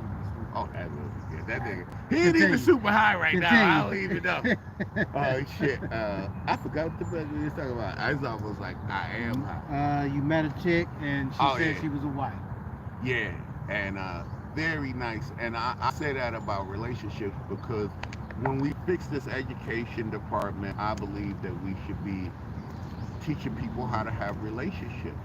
Oh, that was good. That nigga. He Continue. ain't even super high right now. I don't Continue. even know. Oh shit. I forgot what the fuck we was talking about. I was almost like I am high. You met a chick and she said yeah. she was a wife. Yeah. And very nice. And I say that about relationships because when we fix this education department, I believe that we should be teaching people how to have relationships.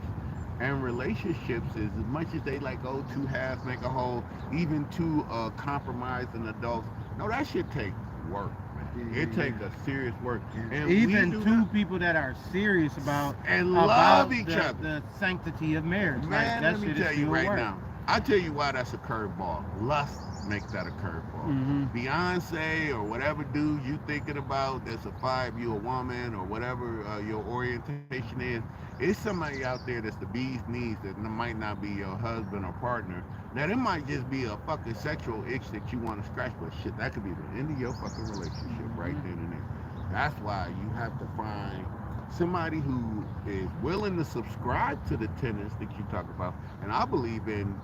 And relationships is as much as they like, oh, two halves make a whole, even two compromising adults. No, that shit take work, man. It take a serious work. And even two people that are serious about love each other. The sanctity of marriage. Man, like, that let me shit tell is you still right work. now. I tell you why that's a curveball. Lust makes that a curveball. Beyonce or whatever dude you thinking about that's a 5, you a woman or whatever your orientation is, it's somebody out there that's the bee's knees that might not be your husband or partner. Now it might just be a fucking sexual itch that you want to scratch, but shit, that could be the end of your fucking relationship right then and there. That's why you have to find somebody who is willing to subscribe to the tenets that you talk about. And I believe in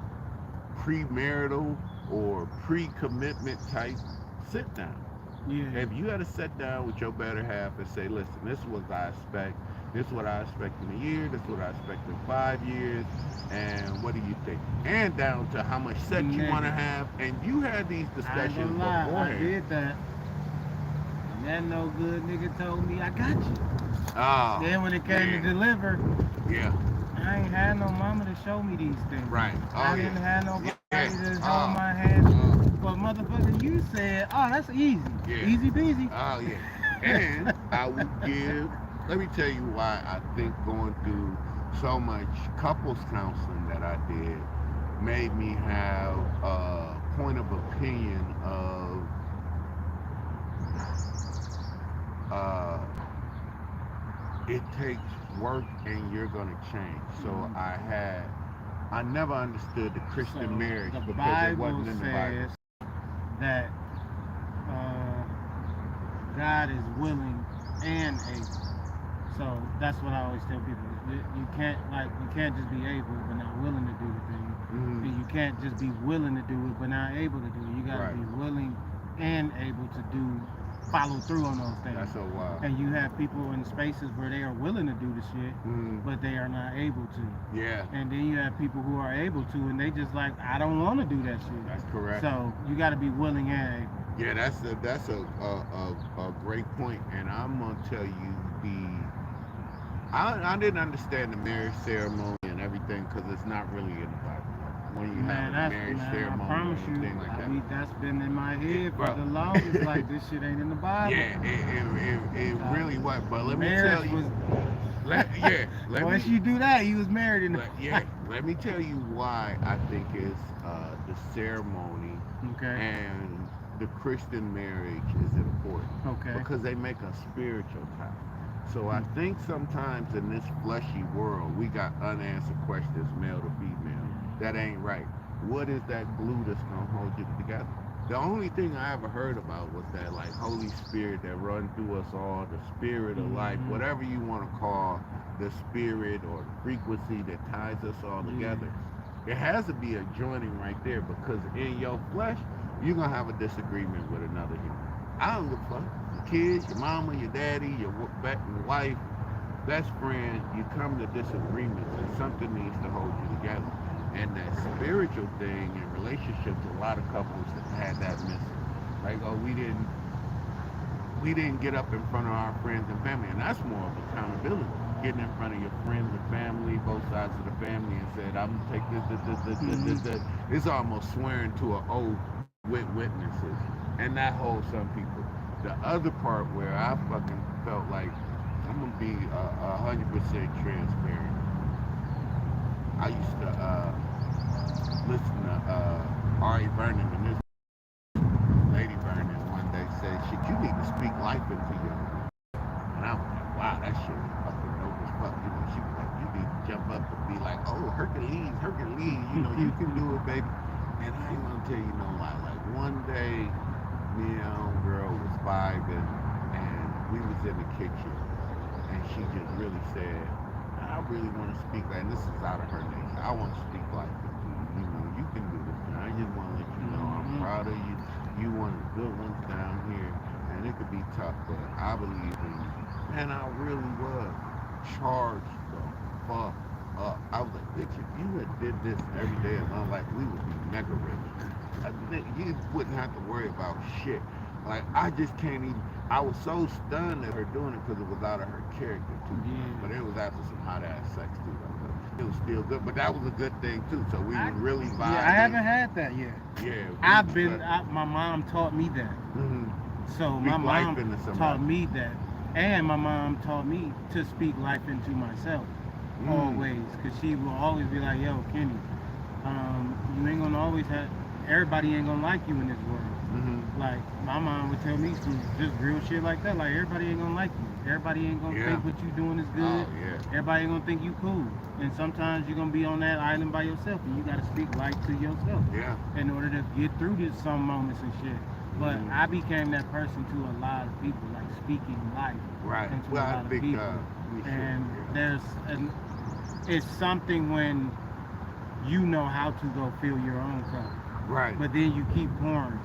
premarital or pre-commitment type sit down. Yeah. If you had to sit down with your better half and say, listen, this is what I expect. This is what I expect in a year. This is what I expect in 5 years. And what do you think? And down to how much sex you want to Nigga, have. And you had these I ain't discussions gonna lie, I beforehand. did that. And that no good nigga told me, I got you. Oh, Then when it came to man. deliver, Yeah, I ain't had no mama to show me these things. right. Oh, I yeah. didn't have nobody Yeah. to hold Oh, my hand. oh, But motherfucker, you said, oh, that's easy. Yeah. Easy peasy. oh, yeah. And I will give, let me tell you why I think going through so much couples counseling that I did made me have a point of opinion of uh, it takes work and you're going to change. So I never understood the Christian So, marriage the because it Bible wasn't in the Bible. says that God is willing and able. So that's what I always tell people. You can't just be able but not willing to do the thing. Mhm. And you can't just be willing to do it but not able to do it. You gotta Right. be willing and able to follow through on those things. That's so wild. And you have people in spaces where they are willing to do the shit, Mhm. but they are not able to. Yeah, And then you have people who are able to, and they just like, I don't want to do that shit. that's correct. So you got to be willing and able. Yeah, that's a great point, and I'm gonna tell you I didn't understand the marriage ceremony and everything because it's not really in the Bible. When you have a marriage ceremony I promise and you, everything like that. that's been in my head for Bro. the longest. Like this shit ain't in the Bible. Yeah, it really was. But let me Marriage tell you, was. let Once me you do that, you was married in. let me tell you why I think it's the ceremony Okay. and the Christian marriage is important. Okay. Because they make a spiritual tie. So I think sometimes in this fleshy world, we got unanswered questions, male to female. That ain't right. What is that glue that's gonna hold you together? The only thing I ever heard about was that like Holy Spirit that run through us all, the spirit of life, Mhm. whatever you want to call the spirit or the frequency that ties us all together. There has to be a joining right there because in your flesh, you're gonna have a disagreement with another human. I don't give a fuck. Your kids, your mama, your daddy, your wife, best friend, you come to disagreements and something needs to hold you together. And that spiritual thing in relationships, a lot of couples have had that missing. Like, oh, we didn't get up in front of our friends and family, and that's more of accountability. Getting in front of your friends and family, both sides of the family, and said, "I'm gonna take this." It's almost swearing to an oath with witnesses, and that holds some people. The other part where I fucking felt like I'm gonna be 100% transparent. I used to listen to Ari Vernon and this lady Vernon one day said, "Shit, you need to speak life into your." And I was like, wow, that shit is fucking dope as fuck. You know, she was like, you need to jump up and be like, oh, Hercules, Hercules, you know, you can do it, baby. And I ain't gonna tell you no lie. Like one day, me and old girl was vibing, and we was in the kitchen, and she just really said, I really want to speak like, and this is out of her nature. I want to speak like into you. You know, you can do this. And I just want to let you know I'm proud of you. You one of the good ones down here, and it could be tough, but I believe in you. And I really was charged the fuck up. I was like, bitch, if you had did this every day of my life, we would be mega rich. You wouldn't have to worry about shit. Like, I just can't even. I was so stunned at her doing it because it was out of her character too. Yeah. But it was after some hot ass sex too. Like, it was still good, but that was a good thing too. So we were really vibing. Yeah, I haven't had that yet. Yeah. My mom taught me that. Mm-hmm. So Speak my life mom into somebody. taught me that, and my mom taught me to speak life into myself always, because she will always be like, "Yo, Kenny, you ain't gonna always have. Everybody ain't gonna like you in this world." Mm-hmm. Like my mom would tell me some just real shit like that. Like everybody ain't gonna like you. Everybody ain't gonna think what you doing is good. Oh yeah. Everybody ain't gonna think you cool. And sometimes you're gonna be on that island by yourself, and you gotta speak life to yourself. Yeah. In order to get through this some moments and shit. But I became that person to a lot of people, like speaking life Right. into Well, a I lot of think people. we should. And Yeah. it's something when you know how to go fill your own cup, Right. but then you keep pouring.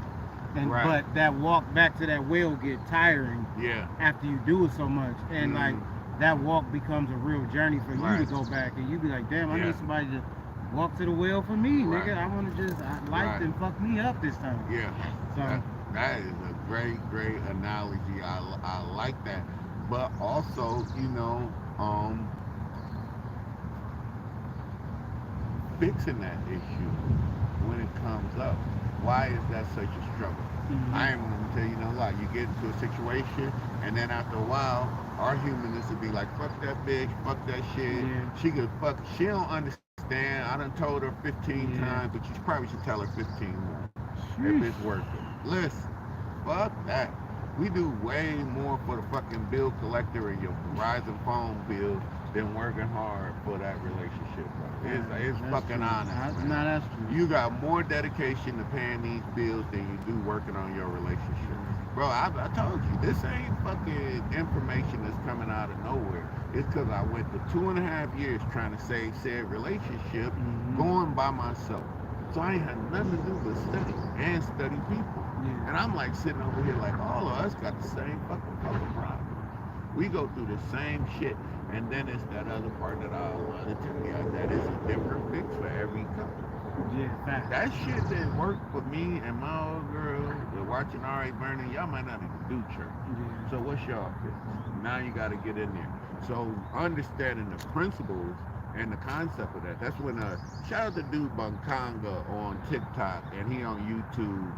And Right. but that walk back to that well get tiring Yeah. after you do it so much, and like that walk becomes a real journey for you to Right. go back, and you be like, damn, I Yeah. need somebody to walk to the well for me, Right. nigga. I want to just life Right. and fuck me up this time. Yeah. So That is a great analogy. I like that. But also, fixing that issue when it comes up. Why is that such a struggle? I am going to tell you no lie. You get into a situation, and then after a while, our humanness would be like, fuck that bitch, fuck that shit. Yeah. She don't understand. I done told her 15 times, but you probably should tell her 15 more if it's worth it. Listen, fuck that. We do way more for the fucking bill collector and your rising phone bill than working hard for that relationship, bro. It's fucking true. honest, man. No, that's true. You got more dedication to paying these bills than you do working on your relationship. Bro, I told you, this ain't fucking information that's coming out of nowhere. It's because I went for 2.5 years trying to save said relationship, going by myself. So I ain't had nothing to do but study and study people. Yeah. And I'm like sitting over here like all of us got the same fucking problem. We go through the same shit. And then it's that other part that I want to tell you that is a different fix for every couple. Yeah, fact. That shit didn't work for me and my old girl. We're watching R.A. Burning. Y'all might not even do church. Yeah. So what's y'all fix? Now you got to get in there. So understanding the principles and the concept of that. That's when shout out to dude Bunkanga on TikTok and he on YouTube.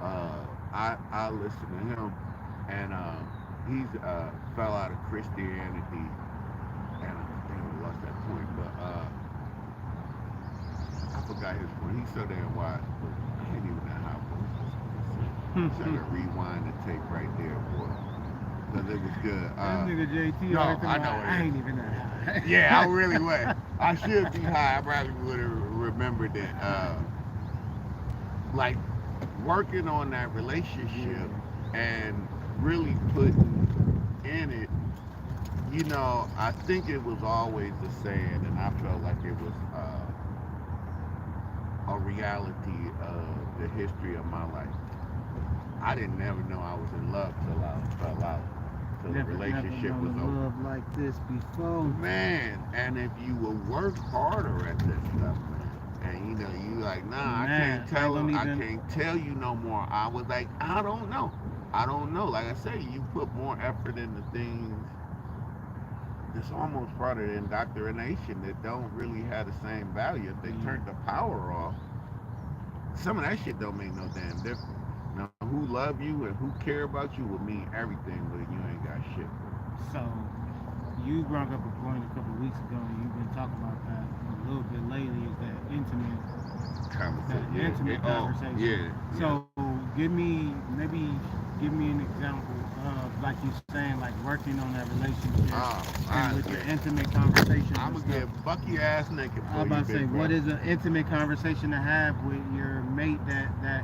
I listen to him and he's fell out of Christianity and I think we lost that point, but I forgot his point. He's so damn wise, but I can't even know how it was. So I gotta rewind the tape right there, boy. Because it was good. That nigga JT, no, I know I ain't even that high. Yeah, I really was. I should be high. I probably would have remembered it. Like working on that relationship and really putting in it. I think it was always the saying, and I felt like it was a reality of the history of my life. I didn't never know I was in love till I fell out, till the relationship was over. Love like this before. Man, and if you will work harder at this stuff, man, and you like, nah, I can't tell him, I can't tell you no more. I was like, I don't know. Like I say, you put more effort into things. It's almost part of the indoctrination that don't really have the same value. If they turned the power off, some of that shit don't make no damn difference. Now, who love you and who care about you will mean everything, but you ain't got shit. So, you brought up a point a couple of weeks ago, and you've been talking about that a little bit lately, is that intimate conversation. Yeah. So, give me an example of, like you saying, like working on that relationship and with your intimate conversation. I'm going to get bucky ass naked for you. I'm about to say, what is an intimate conversation to have with your mate that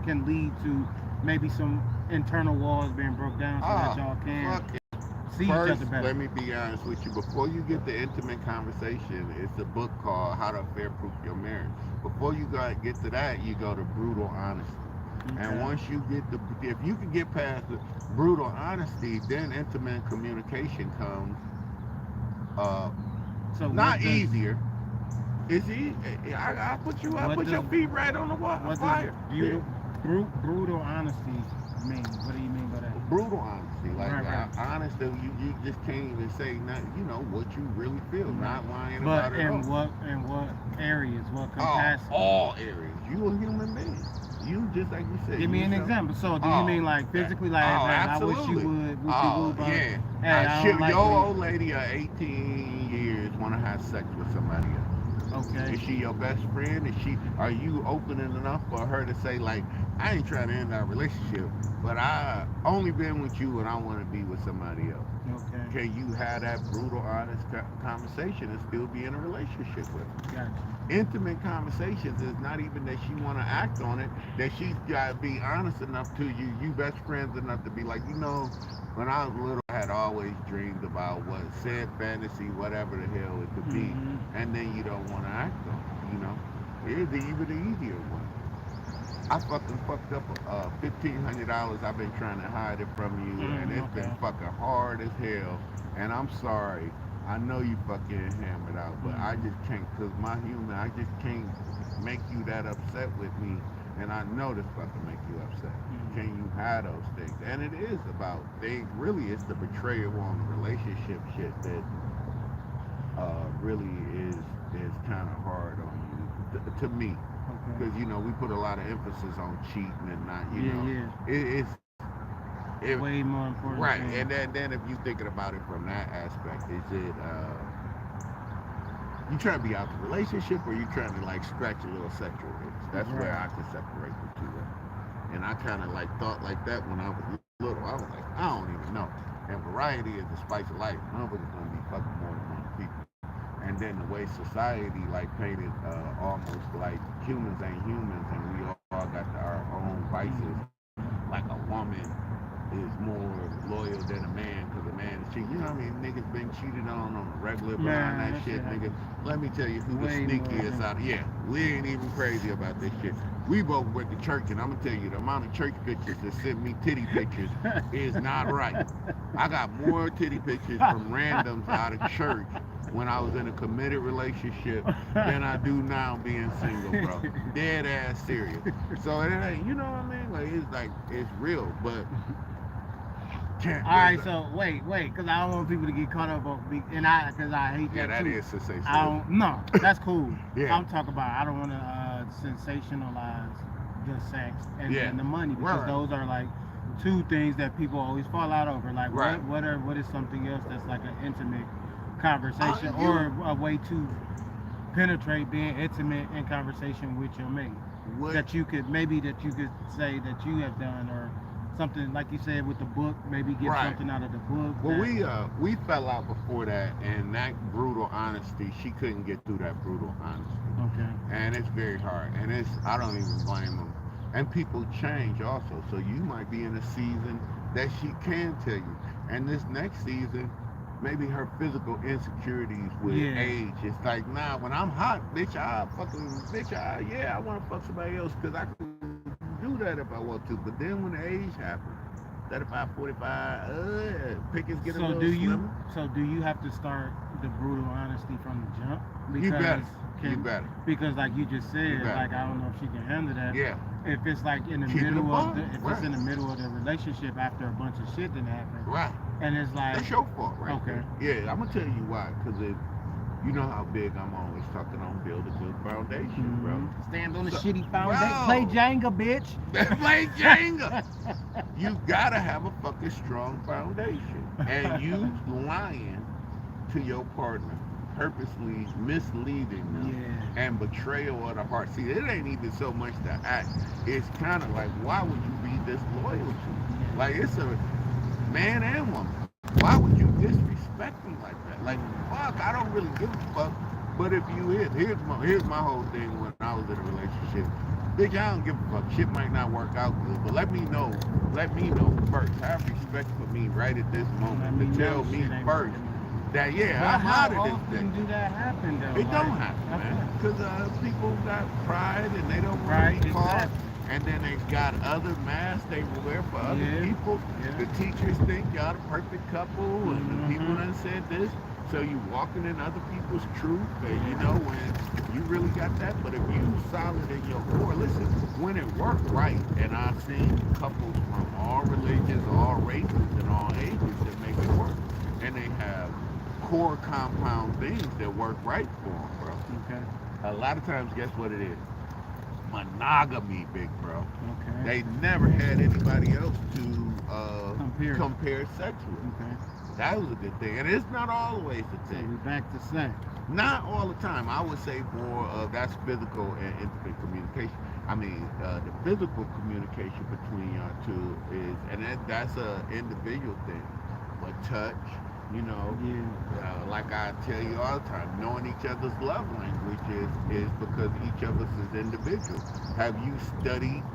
can lead to maybe some internal walls being broke down so that y'all can see each other better? Let me be honest with you. Before you get the intimate conversation, it's a book called How to Affair-Proof Your Marriage. Before you get to that, you go to brutal honesty. Okay. And once you if you can get past the brutal honesty, then intimate communication comes. So not easier. It's easy. I put you up. Put your feet right on the wall. What does brutal honesty mean? What do you mean by that? Brutal honesty, like honest. You just can't even say nothing. You know what you really feel, not lying about it. But in what areas? What capacity? All areas. You a human being. You just like you said. Give me an example. So do you mean like physically, like absolutely. I wish you would? Yeah. Hey, your old lady of 18 years want to have sex with somebody else. Okay. Is she your best friend? Are you opening enough for her to say like, I ain't trying to end our relationship, but I only been with you when I want to be with somebody else. Okay. Can you have that brutal, honest conversation and still be in a relationship with her? Gotcha. Intimate conversations is not even that she want to act on it, that she's got to be honest enough to you, you best friends enough to be like, when I was little, I had always dreamed about what said fantasy, whatever the hell it could be, Mm-hmm. and then you don't want to act on it. Here's even the easier one. I fucking fucked up $1,500. I've been trying to hide it from you, and it's Okay. been fucking hard as hell. And I'm sorry. I know you fucking hammered out, but I just can't, cause my human, I just can't make you that upset with me, and I know this fucking make you upset. Can you have those things? And it is about things. Really, it's the betrayal on the relationship shit that really is kind of hard on you, to me. Okay. Because we put a lot of emphasis on cheating and not, Yeah. it's Way more important. right. Thing. And then if you thinking about it from that aspect, is it you trying to be out the relationship, or you trying to like scratch a little sexual itch? That's where I can separate the two. And I kind of like thought like that when I was little. I was like, I don't even know. And variety is the spice of life. Motherfuckers gonna be fucking more than one people. And then the way society like painted almost like humans ain't humans, and we all got our own vices. Like a woman is more loyal than a man because a man is cheating. You know what I mean? Niggas been cheated on a regular behind that shit, nigga. Let me tell you who the sneakiest out of. Yeah, we ain't even crazy about this shit. We both went to church, and I'm gonna tell you the amount of church pictures that sent me titty pictures is not right. I got more titty pictures from randoms out of church when I was in a committed relationship than I do now being single, bro. Dead ass serious. So it ain't, you know what I mean? Like it's real, but can't. All right, so wait, because I don't want people to get caught up on me, and because I hate that. Yeah, that too. is sensational. I don't. No, that's cool. Yeah. I'm talking about. I don't want to sensationalize the sex and the money, because those are like two things that people always fall out over. Like what is something else that's like an intimate conversation or a way to penetrate being intimate in conversation with your mate that you could say that you have done, or something like you said with the book, maybe get something out of the book. Well, we fell out before that, and that brutal honesty, she couldn't get through that brutal honesty. Okay. And it's very hard, and I don't even blame them. And people change also, so you might be in a season that she can tell you, and this next season, maybe her physical insecurities with age. It's like, nah, when I'm hot, I want to fuck somebody else because I can do that if I want to. But then when the age happens, 35, 45, pickings get a little slimmer. So do you have to start the brutal honesty from the jump? Because you better. Because like you just said, like I don't know if she can handle that. Yeah. If it's like in the middle of it's in the middle of the relationship after a bunch of shit didn't happen. Right. And it's like that's your fault, right? Okay. There. Yeah, I'm gonna tell you why. Because you know how big I'm always talking on build a good foundation, bro. Stand on the shitty foundation. Play Jenga, bitch. Play Jenga. You gotta have a fucking strong foundation. And you lying to your partner, purposely misleading them, and betrayal of the heart. See, it ain't even so much the act. It's kind of like, why would you be disloyal to me? Like, it's a man and woman. Why would you disrespect them like that? Like, fuck, I don't really give a fuck. But if you here's my whole thing when I was in a relationship. Bitch, I don't give a fuck. Shit might not work out good, but let me know first. Have respect for me right at this moment to tell me first that I'm out of this thing. Do that happen though? It don't happen, man. Because people got pride and they don't want to be caught. And then they got other masks they wear for other people. The teachers think y'all the perfect couple, and the people done said this. So you walking in other people's truth, and when you really got that. But if you solid in your core, listen, when it worked right, and I've seen couples from all religions, all races, and all ages that make it work, and they have core compound things that work right for them, bro. Okay. A lot of times, guess what it is? Monogamy, big bro. Okay. They never had anybody else to compare sex with. Okay. That was a good thing, and it's not always the So thing. we're back to sex. Not all the time. I would say more of that's physical and intimate communication. I mean, the physical communication between y'all two is, and that's a individual thing. But touch, you know, Yeah. like I tell you all the time, knowing each other's love language is because each of us is individual. Have you studied